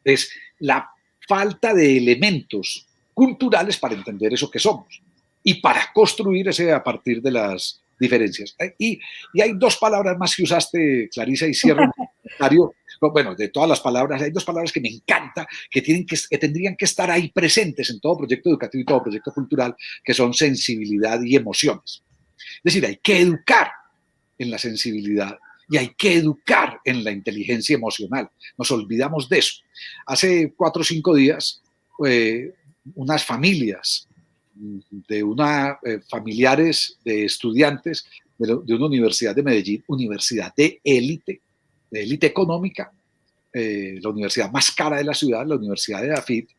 Es la falta de elementos culturales para entender eso que somos y para construir ese a partir de las diferencias. Y hay dos palabras más que usaste, Clarisa, y cierro el comentario. Bueno, de todas las palabras, hay dos palabras que me encanta, que tendrían que estar ahí presentes en todo proyecto educativo y todo proyecto cultural, que son sensibilidad y emociones. Es decir, hay que educar en la sensibilidad y hay que educar en la inteligencia emocional. Nos olvidamos de eso. Hace 4 o 5 días, unas familias familiares de estudiantes de una universidad de Medellín, universidad de élite económica, la universidad más cara de la ciudad, la Universidad de Dafit,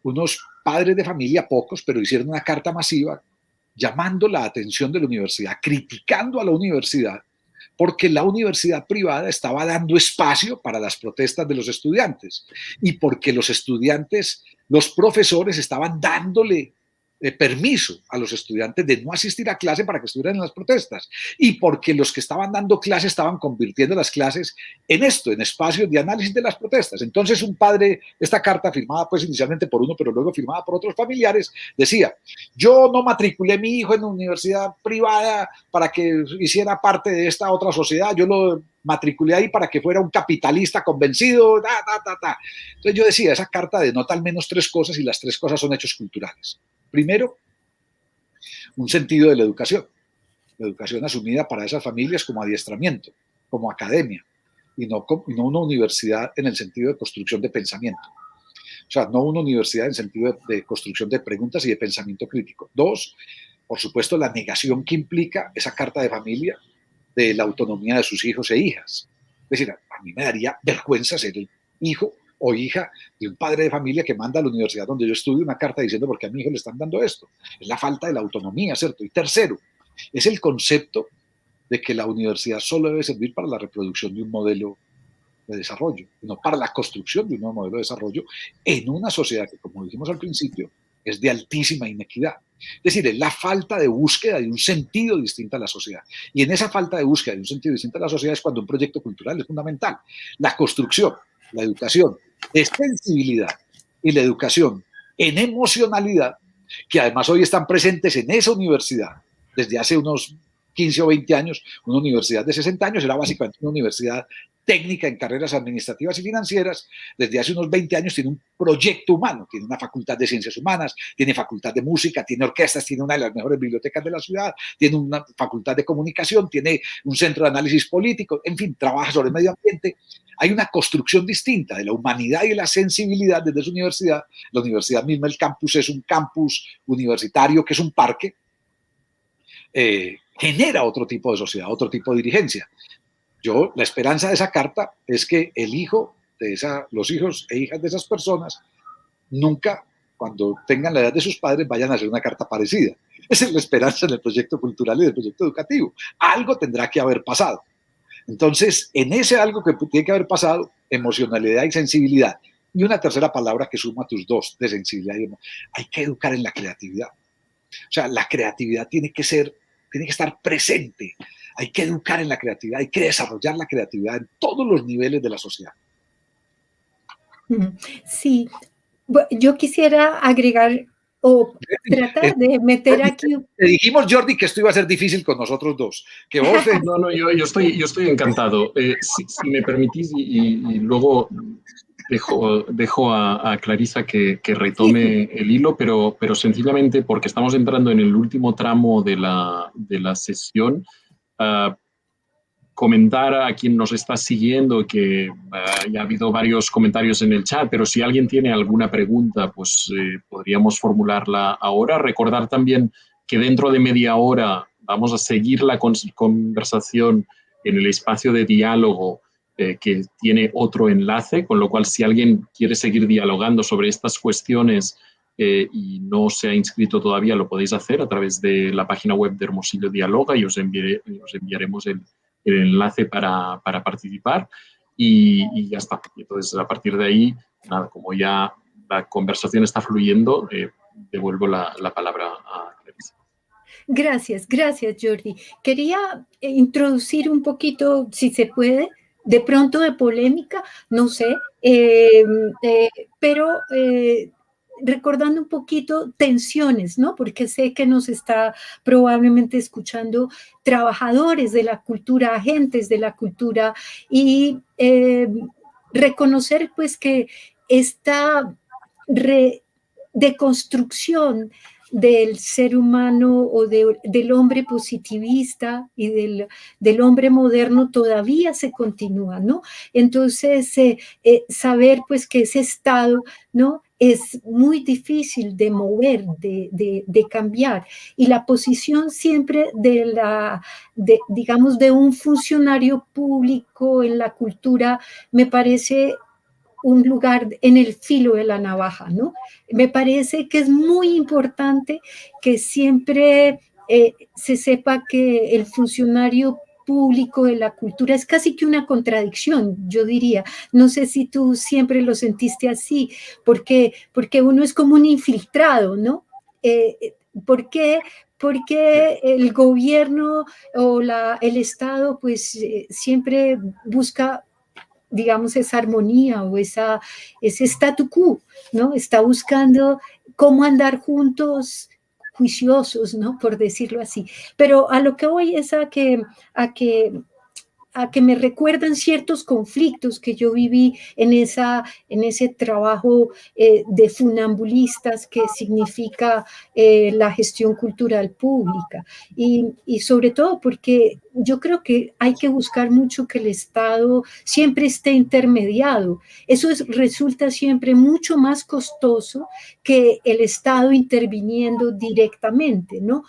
unos padres de familia, pocos, pero hicieron una carta masiva llamando la atención de la universidad, criticando a la universidad, porque la universidad privada estaba dando espacio para las protestas de los estudiantes y porque los estudiantes, los profesores estaban dándole permiso a los estudiantes de no asistir a clase para que estuvieran en las protestas y porque los que estaban dando clase estaban convirtiendo las clases en esto, en espacios de análisis de las protestas. Entonces un padre, esta carta firmada pues inicialmente por uno pero luego firmada por otros familiares, decía: yo no matriculé a mi hijo en una universidad privada para que hiciera parte de esta otra sociedad, yo lo matriculé ahí para que fuera un capitalista convencido, Entonces yo decía, esa carta denota al menos 3 cosas y las 3 cosas son hechos culturales. Primero, un sentido de la educación asumida para esas familias como adiestramiento, como academia, y no una universidad en el sentido de construcción de pensamiento. O sea, no una universidad en el sentido de construcción de preguntas y de pensamiento crítico. 2, por supuesto, la negación que implica esa carta de familia de la autonomía de sus hijos e hijas. Es decir, a mí me daría vergüenza ser el hijo o hija de un padre de familia que manda a la universidad donde yo estudio una carta diciendo por qué a mi hijo le están dando esto. Es la falta de la autonomía, ¿cierto? Y tercero, es el concepto de que la universidad solo debe servir para la reproducción de un modelo de desarrollo, no para la construcción de un nuevo modelo de desarrollo en una sociedad que, como dijimos al principio, es de altísima inequidad. Es decir, es la falta de búsqueda de un sentido distinto a la sociedad. Y en esa falta de búsqueda de un sentido distinto a la sociedad es cuando un proyecto cultural es fundamental. La construcción, la educación de sensibilidad y la educación en emocionalidad, que además hoy están presentes en esa universidad desde hace unos 15 o 20 años, una universidad de 60 años, era básicamente una universidad técnica en carreras administrativas y financieras. Desde hace unos 20 años tiene un proyecto humano, tiene una facultad de ciencias humanas, tiene facultad de música, tiene orquestas, tiene una de las mejores bibliotecas de la ciudad, tiene una facultad de comunicación, tiene un centro de análisis político, en fin, trabaja sobre el medio ambiente. Hay una construcción distinta de la humanidad y de la sensibilidad desde su universidad. La universidad misma, el campus, es un campus universitario que es un parque, genera otro tipo de sociedad, otro tipo de dirigencia. La esperanza de esa carta es que los hijos e hijas de esas personas nunca, cuando tengan la edad de sus padres, vayan a hacer una carta parecida. Esa es la esperanza en el proyecto cultural y del proyecto educativo. Algo tendrá que haber pasado. Entonces, en ese algo que tiene que haber pasado, emocionalidad y sensibilidad. Y una tercera palabra que suma tus dos, de sensibilidad y emocionalidad. Hay que educar en la creatividad. O sea, la creatividad tiene que estar presente. Hay que educar en la creatividad, hay que desarrollar la creatividad en todos los niveles de la sociedad. Sí, yo quisiera agregar o tratar de meter aquí. Te dijimos, Jordi, que esto iba a ser difícil con nosotros dos. Que vos No, yo estoy encantado. Si me permitís, y luego dejo a Clarisa que retome el hilo, pero sencillamente porque estamos entrando en el último tramo de la sesión. Comentar a quien nos está siguiendo que ya ha habido varios comentarios en el chat, pero si alguien tiene alguna pregunta, pues podríamos formularla ahora. Recordar también que dentro de media hora vamos a seguir la conversación en el espacio de diálogo que tiene otro enlace, con lo cual si alguien quiere seguir dialogando sobre estas cuestiones y no se ha inscrito todavía, lo podéis hacer a través de la página web de Hermosillo Dialoga y os enviaremos el enlace para participar y ya está. Y entonces, a partir de ahí, nada, como ya la conversación está fluyendo, devuelvo la palabra a Clarice. Gracias, gracias, Jordi. Quería introducir un poquito, si se puede, de pronto de polémica, no sé, pero recordando un poquito tensiones, ¿no? Porque sé que nos está probablemente escuchando trabajadores de la cultura, agentes de la cultura, y reconocer pues que esta deconstrucción del ser humano o del hombre positivista y del hombre moderno todavía se continúa, ¿no? Entonces, saber pues que ese estado, ¿no?, es muy difícil de mover, de cambiar. Y la posición siempre digamos, de un funcionario público en la cultura me parece un lugar en el filo de la navaja, ¿no? Me parece que es muy importante que siempre se sepa que el funcionario público de la cultura es casi que una contradicción, yo diría. No sé si tú siempre lo sentiste así, porque uno es como un infiltrado, ¿no? ¿Por qué? Porque el gobierno o el Estado pues siempre busca, digamos, esa armonía o ese statu quo, ¿no? Está buscando cómo andar juntos, juiciosos, ¿no? Por decirlo así. Pero a lo que voy es a que me recuerdan ciertos conflictos que yo viví en ese trabajo de funambulistas que significa la gestión cultural pública. Y sobre todo porque yo creo que hay que buscar mucho que el Estado siempre esté intermediado. Eso resulta siempre mucho más costoso que el Estado interviniendo directamente, ¿no?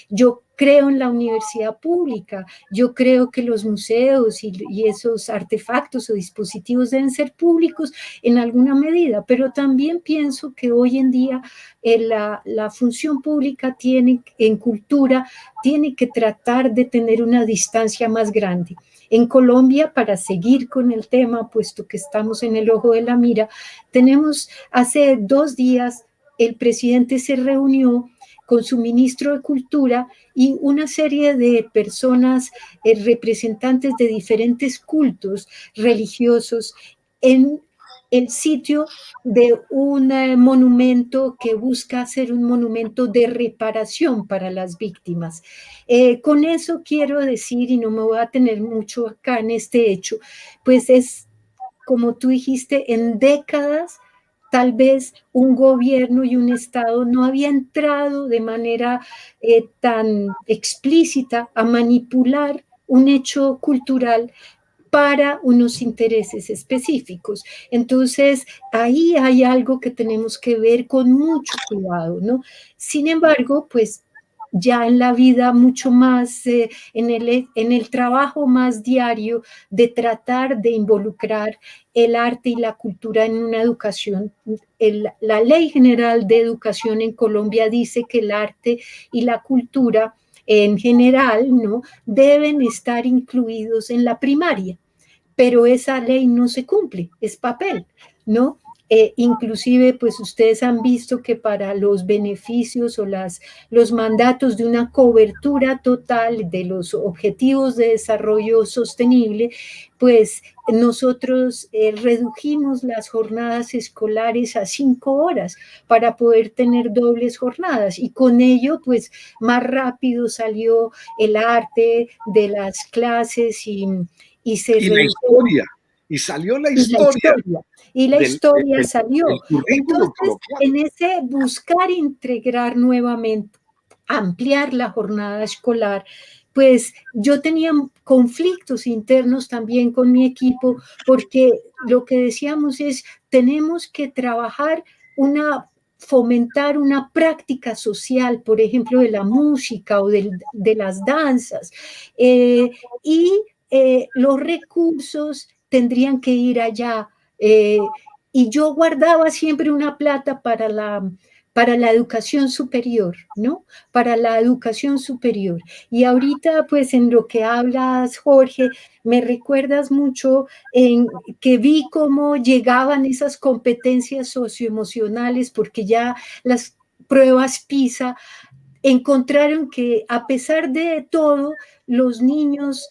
Yo creo en la universidad pública, yo creo que los museos y esos artefactos o dispositivos deben ser públicos en alguna medida, pero también pienso que hoy en día la función pública en cultura tiene que tratar de tener una distancia más grande. En Colombia, para seguir con el tema, puesto que estamos en el ojo de la mira, tenemos hace 2 días, el presidente se reunió con su ministro de Cultura y una serie de personas representantes de diferentes cultos religiosos en el sitio de un monumento que busca ser un monumento de reparación para las víctimas. Con eso quiero decir, y no me voy a tener mucho acá en este hecho, pues es, como tú dijiste, en décadas tal vez un gobierno y un Estado no había entrado de manera tan explícita a manipular un hecho cultural para unos intereses específicos. Entonces, ahí hay algo que tenemos que ver con mucho cuidado, ¿no? Sin embargo, pues ya en la vida mucho más, en el trabajo más diario de tratar de involucrar el arte y la cultura en una educación. La Ley General de Educación en Colombia dice que el arte y la cultura en general, ¿no?, deben estar incluidos en la primaria, pero esa ley no se cumple, es papel, ¿no? Inclusive, pues ustedes han visto que para los beneficios o los mandatos de una cobertura total de los objetivos de desarrollo sostenible, pues nosotros redujimos las jornadas escolares a 5 horas para poder tener dobles jornadas y con ello, pues más rápido salió el arte de las clases y la historia. Y salió la historia. Y la historia salió. Entonces, en ese buscar integrar nuevamente, ampliar la jornada escolar, pues yo tenía conflictos internos también con mi equipo, porque lo que decíamos es, tenemos que trabajar fomentar una práctica social, por ejemplo, de la música o de las danzas, y los recursos tendrían que ir allá. Y yo guardaba siempre una plata para la educación superior, ¿no? Para la educación superior. Y ahorita, pues en lo que hablas, Jorge, me recuerdas mucho en que vi cómo llegaban esas competencias socioemocionales, porque ya las pruebas PISA encontraron que a pesar de todo, los niños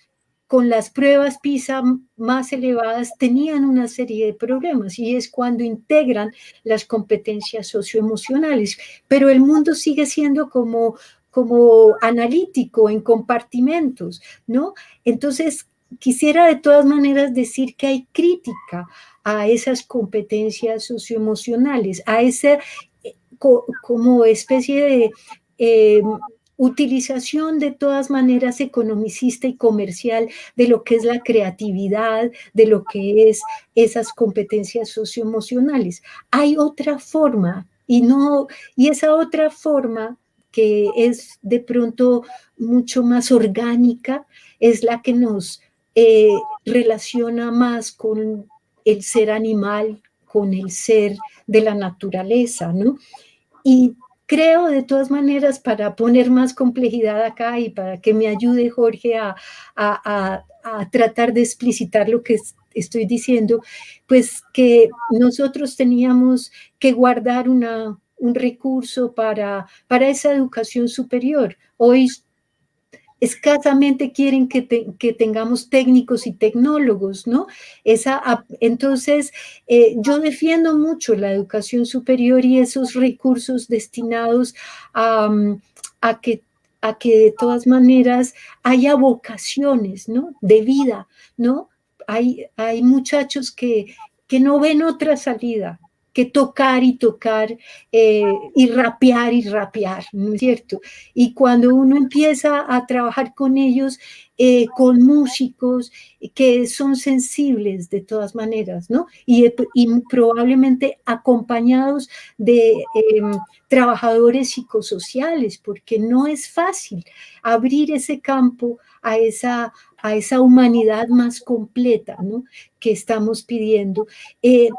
con las pruebas PISA más elevadas tenían una serie de problemas y es cuando integran las competencias socioemocionales. Pero el mundo sigue siendo como analítico en compartimentos, ¿no? Entonces, quisiera de todas maneras decir que hay crítica a esas competencias socioemocionales, a esa como especie de utilización de todas maneras economicista y comercial de lo que es la creatividad, de lo que es esas competencias socioemocionales. Hay otra forma y esa otra forma que es de pronto mucho más orgánica es la que nos relaciona más con el ser animal, con el ser de la naturaleza, ¿no? Y creo de todas maneras, para poner más complejidad acá y para que me ayude Jorge a tratar de explicitar lo que estoy diciendo, pues que nosotros teníamos que guardar un recurso para esa educación superior. Hoy escasamente quieren que tengamos técnicos y tecnólogos, ¿no? Entonces, yo defiendo mucho la educación superior y esos recursos destinados a que de todas maneras haya vocaciones, ¿no? De vida, ¿no? Hay muchachos que no ven otra salida que tocar y tocar y rapear, ¿no es cierto? Y cuando uno empieza a trabajar con ellos, con músicos que son sensibles de todas maneras, ¿no? Y probablemente acompañados de trabajadores psicosociales, porque no es fácil abrir ese campo a esa humanidad más completa, ¿no? Que estamos pidiendo.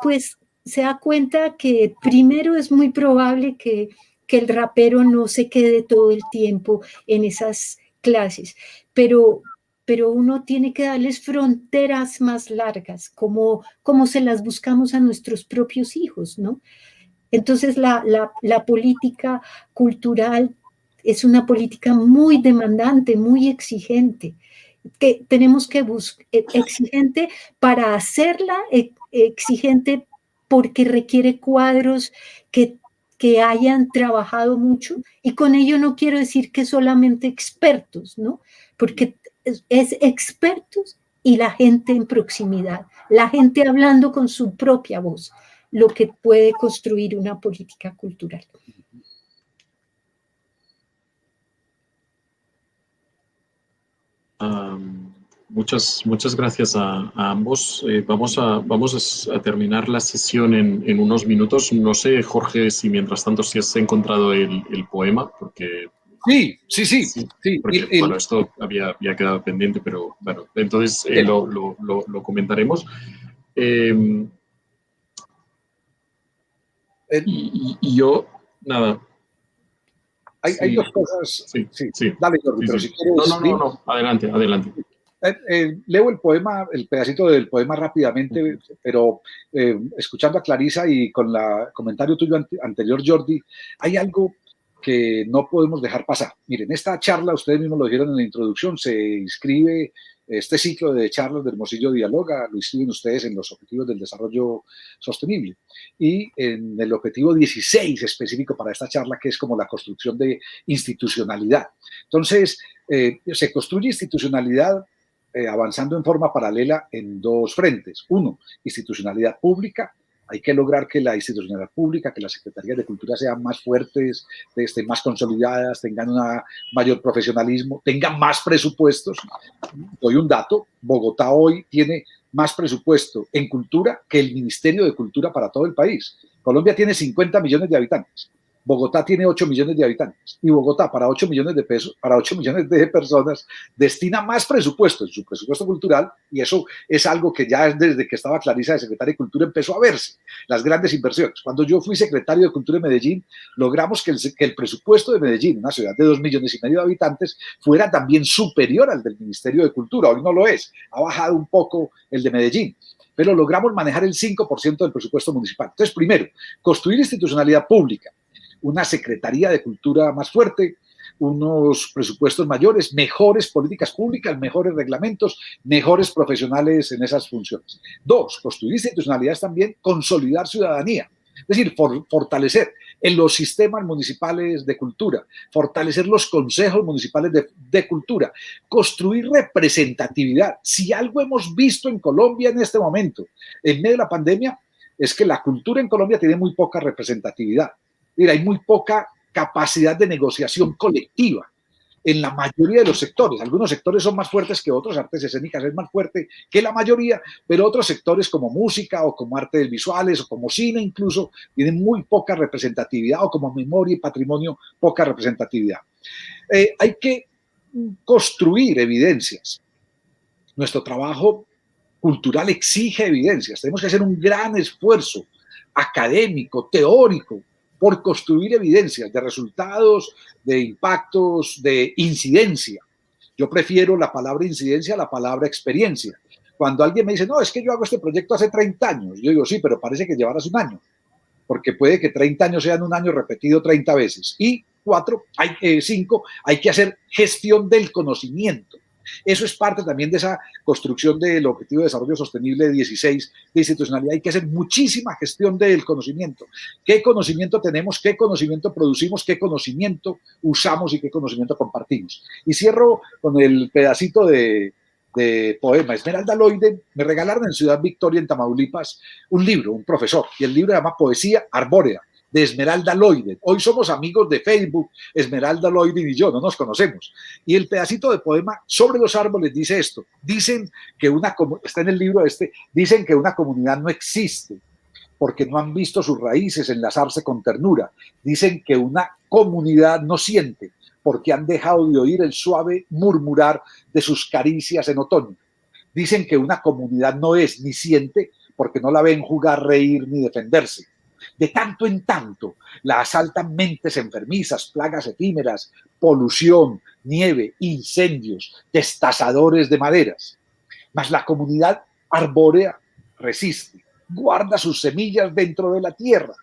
Pues se da cuenta que primero es muy probable que el rapero no se quede todo el tiempo en esas clases, pero uno tiene que darles fronteras más largas, como se las buscamos a nuestros propios hijos, ¿no? Entonces la política cultural es una política muy demandante, muy exigente, que tenemos que buscar, exigente para hacerla, exigente porque requiere cuadros que hayan trabajado mucho, y con ello no quiero decir que solamente expertos, ¿no? Porque es expertos y la gente en proximidad, la gente hablando con su propia voz, lo que puede construir una política cultural. Muchas gracias a ambos. Vamos a terminar la sesión en unos minutos. No sé, Jorge, si mientras tanto si has encontrado el poema, porque... Sí. Porque, bueno, esto había quedado pendiente, pero bueno, entonces lo comentaremos. Y yo, nada. Hay dos cosas. Sí. Dale, Jordi, pero si quieres... No, adelante. Leo el poema, el pedacito del poema rápidamente, pero escuchando a Clarisa y con el comentario tuyo anterior, Jordi, hay algo que no podemos dejar pasar. Miren, esta charla, ustedes mismos lo dijeron en la introducción, se inscribe este ciclo de charlas de Hermosillo Dialoga, lo inscriben ustedes en los Objetivos del Desarrollo Sostenible y en el objetivo 16 específico para esta charla, que es como la construcción de institucionalidad. Entonces, se construye institucionalidad avanzando en forma paralela en dos frentes. Uno, institucionalidad pública. Hay que lograr que la institucionalidad pública, que las secretarías de cultura sean más fuertes, estén más consolidadas, tengan un mayor profesionalismo, tengan más presupuestos. Doy un dato, Bogotá hoy tiene más presupuesto en cultura que el Ministerio de Cultura para todo el país. Colombia tiene 50 millones de habitantes. Bogotá tiene 8 millones de habitantes y Bogotá para 8 millones de pesos, para 8 millones de personas destina más presupuesto en su presupuesto cultural, y eso es algo que ya desde que estaba Clarisa de secretaria de Cultura empezó a verse, las grandes inversiones. Cuando yo fui secretario de Cultura de Medellín, logramos que el presupuesto de Medellín, una ciudad de 2,5 millones de habitantes, fuera también superior al del Ministerio de Cultura. Hoy no lo es, ha bajado un poco el de Medellín, pero logramos manejar el 5% del presupuesto municipal. Entonces, primero, construir institucionalidad pública, una Secretaría de Cultura más fuerte, unos presupuestos mayores, mejores políticas públicas, mejores reglamentos, mejores profesionales en esas funciones. 2, construir institucionalidades también, consolidar ciudadanía, es decir, fortalecer en los sistemas municipales de cultura, fortalecer los consejos municipales de cultura, construir representatividad. Si algo hemos visto en Colombia en este momento, en medio de la pandemia, es que la cultura en Colombia tiene muy poca representatividad. Mira, hay muy poca capacidad de negociación colectiva en la mayoría de los sectores. Algunos sectores son más fuertes que otros, artes escénicas es más fuerte que la mayoría, pero otros sectores como música o como artes visuales o como cine incluso tienen muy poca representatividad, o como memoria y patrimonio, poca representatividad. Hay que construir evidencias. Nuestro trabajo cultural exige evidencias. Tenemos que hacer un gran esfuerzo académico, teórico, por construir evidencias de resultados, de impactos, de incidencia. Yo prefiero la palabra incidencia a la palabra experiencia. Cuando alguien me dice, no, es que yo hago este proyecto hace 30 años, yo digo, sí, pero parece que llevaras un año, porque puede que 30 años sean un año repetido 30 veces. Y 5, hay que hacer gestión del conocimiento. Eso es parte también de esa construcción del Objetivo de Desarrollo Sostenible 16 de institucionalidad. Hay que hacer muchísima gestión del conocimiento. ¿Qué conocimiento tenemos? ¿Qué conocimiento producimos? ¿Qué conocimiento usamos? ¿Y qué conocimiento compartimos? Y cierro con el pedacito de poema. Esmeralda Loiden, me regalaron en Ciudad Victoria, en Tamaulipas, un libro, un profesor, y el libro se llama Poesía Arbórea, de Esmeralda Loiden. Hoy somos amigos de Facebook, Esmeralda Loiden y yo, no nos conocemos. Y el pedacito de poema sobre los árboles dice esto. Dicen que está en el libro dicen que una comunidad no existe porque no han visto sus raíces enlazarse con ternura. Dicen que una comunidad no siente porque han dejado de oír el suave murmurar de sus caricias en otoño. Dicen que una comunidad no es ni siente porque no la ven jugar, reír ni defenderse. De tanto en tanto la asaltan mentes enfermizas, plagas efímeras, polución, nieve, incendios, destazadores de maderas. Mas la comunidad arbórea resiste, guarda sus semillas dentro de la tierra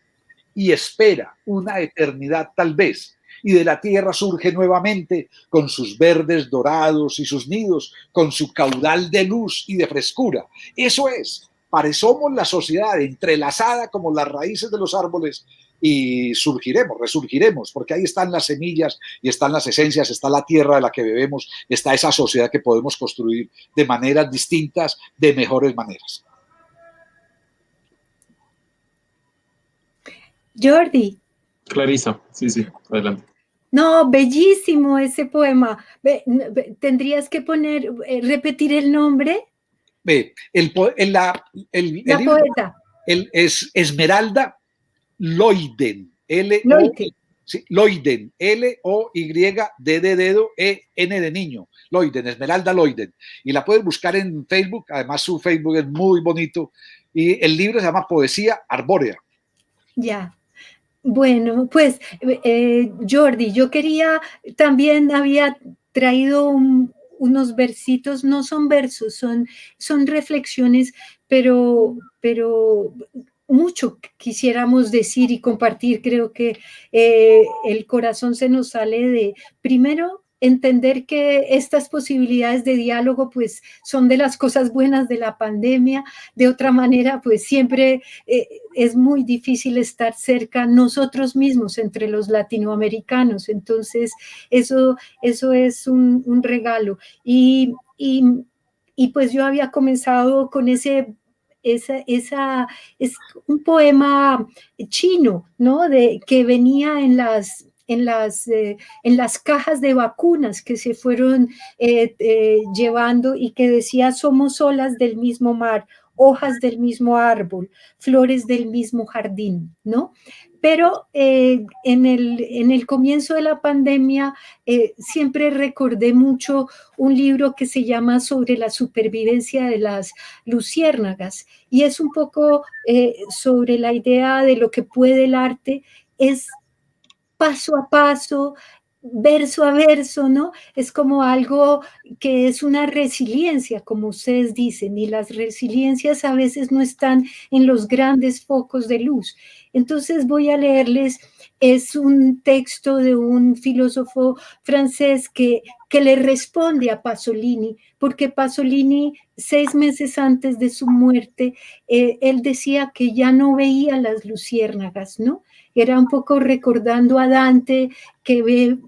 y espera una eternidad tal vez. Y de la tierra surge nuevamente con sus verdes dorados y sus nidos, con su caudal de luz y de frescura. Eso es. Somos la sociedad entrelazada como las raíces de los árboles y resurgiremos, porque ahí están las semillas y están las esencias, está la tierra de la que bebemos, está esa sociedad que podemos construir de maneras distintas, de mejores maneras. Jordi. Clarisa, sí, adelante. No, bellísimo ese poema. Tendrías que repetir el nombre. La poeta. Es Esmeralda Loiden. Loiden. L-O-Y-D de dedo, E-N de niño. Loiden, Esmeralda Loiden. Y la puedes buscar en Facebook. Además, su Facebook es muy bonito. Y el libro se llama Poesía Arbórea. Ya. Bueno, pues, Jordi, yo también había traído unos versitos, no son versos, son reflexiones, pero mucho quisiéramos decir y compartir. Creo que el corazón se nos sale de, primero, entender que estas posibilidades de diálogo pues son de las cosas buenas de la pandemia. De otra manera pues siempre es muy difícil estar cerca nosotros mismos entre los latinoamericanos. Entonces eso es un regalo y pues yo había comenzado con es un poema chino, ¿no? Que venía en las cajas de vacunas que se fueron llevando y que decía: somos olas del mismo mar, hojas del mismo árbol, flores del mismo jardín, ¿no? Pero en el comienzo de la pandemia siempre recordé mucho un libro que se llama Sobre la supervivencia de las luciérnagas, y es un poco sobre la idea de lo que puede el arte, es paso a paso, verso a verso, ¿no? Es como algo que es una resiliencia, como ustedes dicen, y las resiliencias a veces no están en los grandes focos de luz. Entonces voy a leerles, es un texto de un filósofo francés que le responde a Pasolini, porque Pasolini, 6 meses antes de su muerte, él decía que ya no veía las luciérnagas, ¿no? Era un poco recordando a Dante, que ve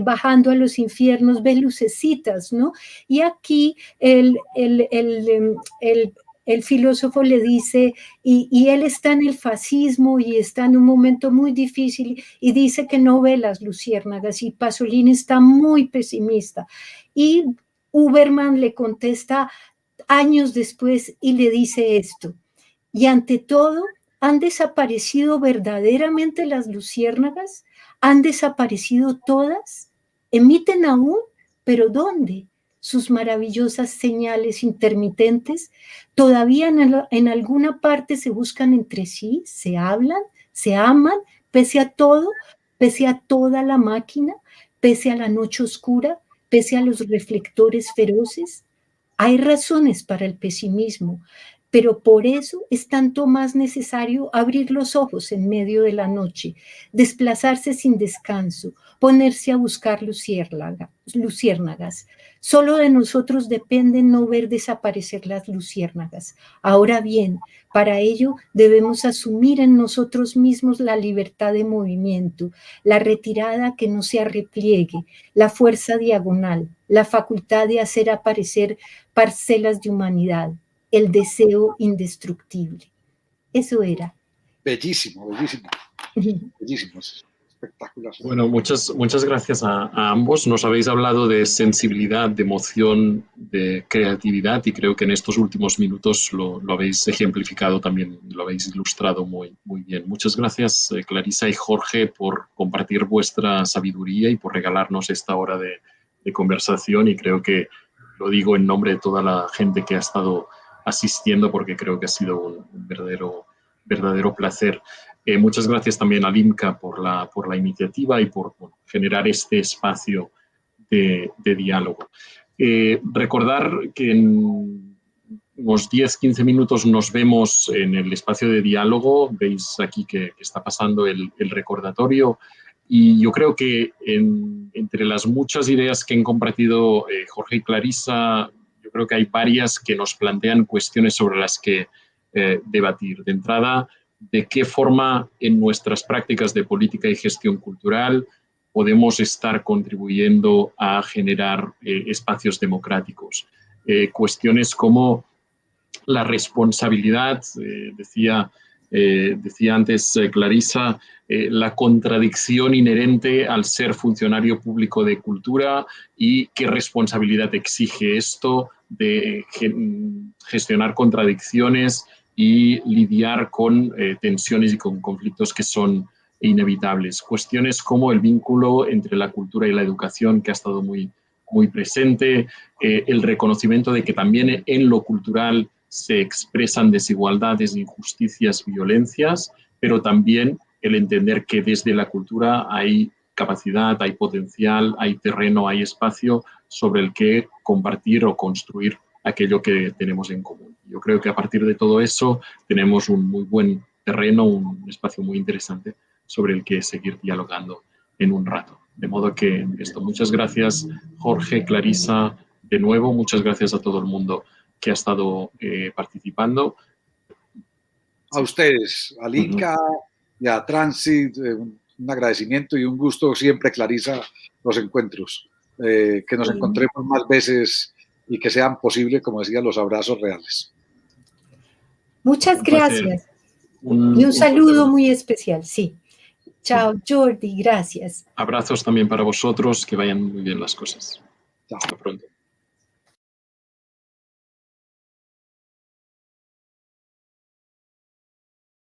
bajando a los infiernos, ve lucecitas, ¿no? Y aquí el filósofo le dice, y él está en el fascismo y está en un momento muy difícil, y dice que no ve las luciérnagas, y Pasolini está muy pesimista. Y Huberman le contesta años después y le dice esto: y ante todo, ¿han desaparecido verdaderamente las luciérnagas? ¿Han desaparecido todas? ¿Emiten aún? ¿Pero dónde? Sus maravillosas señales intermitentes todavía en alguna parte se buscan entre sí, se hablan, se aman, pese a todo, pese a toda la máquina, pese a la noche oscura, pese a los reflectores feroces. Hay razones para el pesimismo, pero por eso es tanto más necesario abrir los ojos en medio de la noche, desplazarse sin descanso, ponerse a buscar luciérnagas. Solo de nosotros depende no ver desaparecer las luciérnagas. Ahora bien, para ello debemos asumir en nosotros mismos la libertad de movimiento, la retirada que no se arrepliegue, la fuerza diagonal, la facultad de hacer aparecer parcelas de humanidad, el deseo indestructible. Eso era. Bellísimo, bellísimo. Bellísimo, es espectacular. Bueno, muchas gracias a ambos. Nos habéis hablado de sensibilidad, de emoción, de creatividad, y creo que en estos últimos minutos lo habéis ejemplificado también, lo habéis ilustrado muy bien. Muchas gracias, Clarisa y Jorge, por compartir vuestra sabiduría y por regalarnos esta hora de conversación, y creo que lo digo en nombre de toda la gente que ha estado asistiendo, porque creo que ha sido un verdadero placer. Muchas gracias también al IMCA por la iniciativa y por generar este espacio de diálogo. Recordar que en unos 10-15 minutos nos vemos en el espacio de diálogo. Veis aquí que está pasando el recordatorio, y yo creo que entre las muchas ideas que han compartido Jorge y Clarisa, yo creo que hay varias que nos plantean cuestiones sobre las que debatir. De entrada, de qué forma en nuestras prácticas de política y gestión cultural podemos estar contribuyendo a generar espacios democráticos. Cuestiones como la responsabilidad, decía antes Clarisa, la contradicción inherente al ser funcionario público de cultura, y qué responsabilidad exige esto de gestionar contradicciones y lidiar con tensiones y con conflictos que son inevitables. Cuestiones como el vínculo entre la cultura y la educación, que ha estado muy presente, el reconocimiento de que también en lo cultural se expresan desigualdades, injusticias, violencias, pero también el entender que desde la cultura hay capacidad, hay potencial, hay terreno, hay espacio sobre el que compartir o construir aquello que tenemos en común. Yo creo que a partir de todo eso tenemos un muy buen terreno, un espacio muy interesante sobre el que seguir dialogando en un rato. De modo que muchas gracias, Jorge, Clarisa, de nuevo, muchas gracias a todo el mundo que ha estado participando. A ustedes, al INCA y a Transit, un agradecimiento y un gusto siempre, Clarisa, los encuentros. Que nos encontremos más veces y que sean posibles, como decía, los abrazos reales. Muchas gracias. Y un saludo muy especial, sí. Chao, Jordi, gracias. Abrazos también para vosotros, que vayan muy bien las cosas. Chao. Hasta pronto.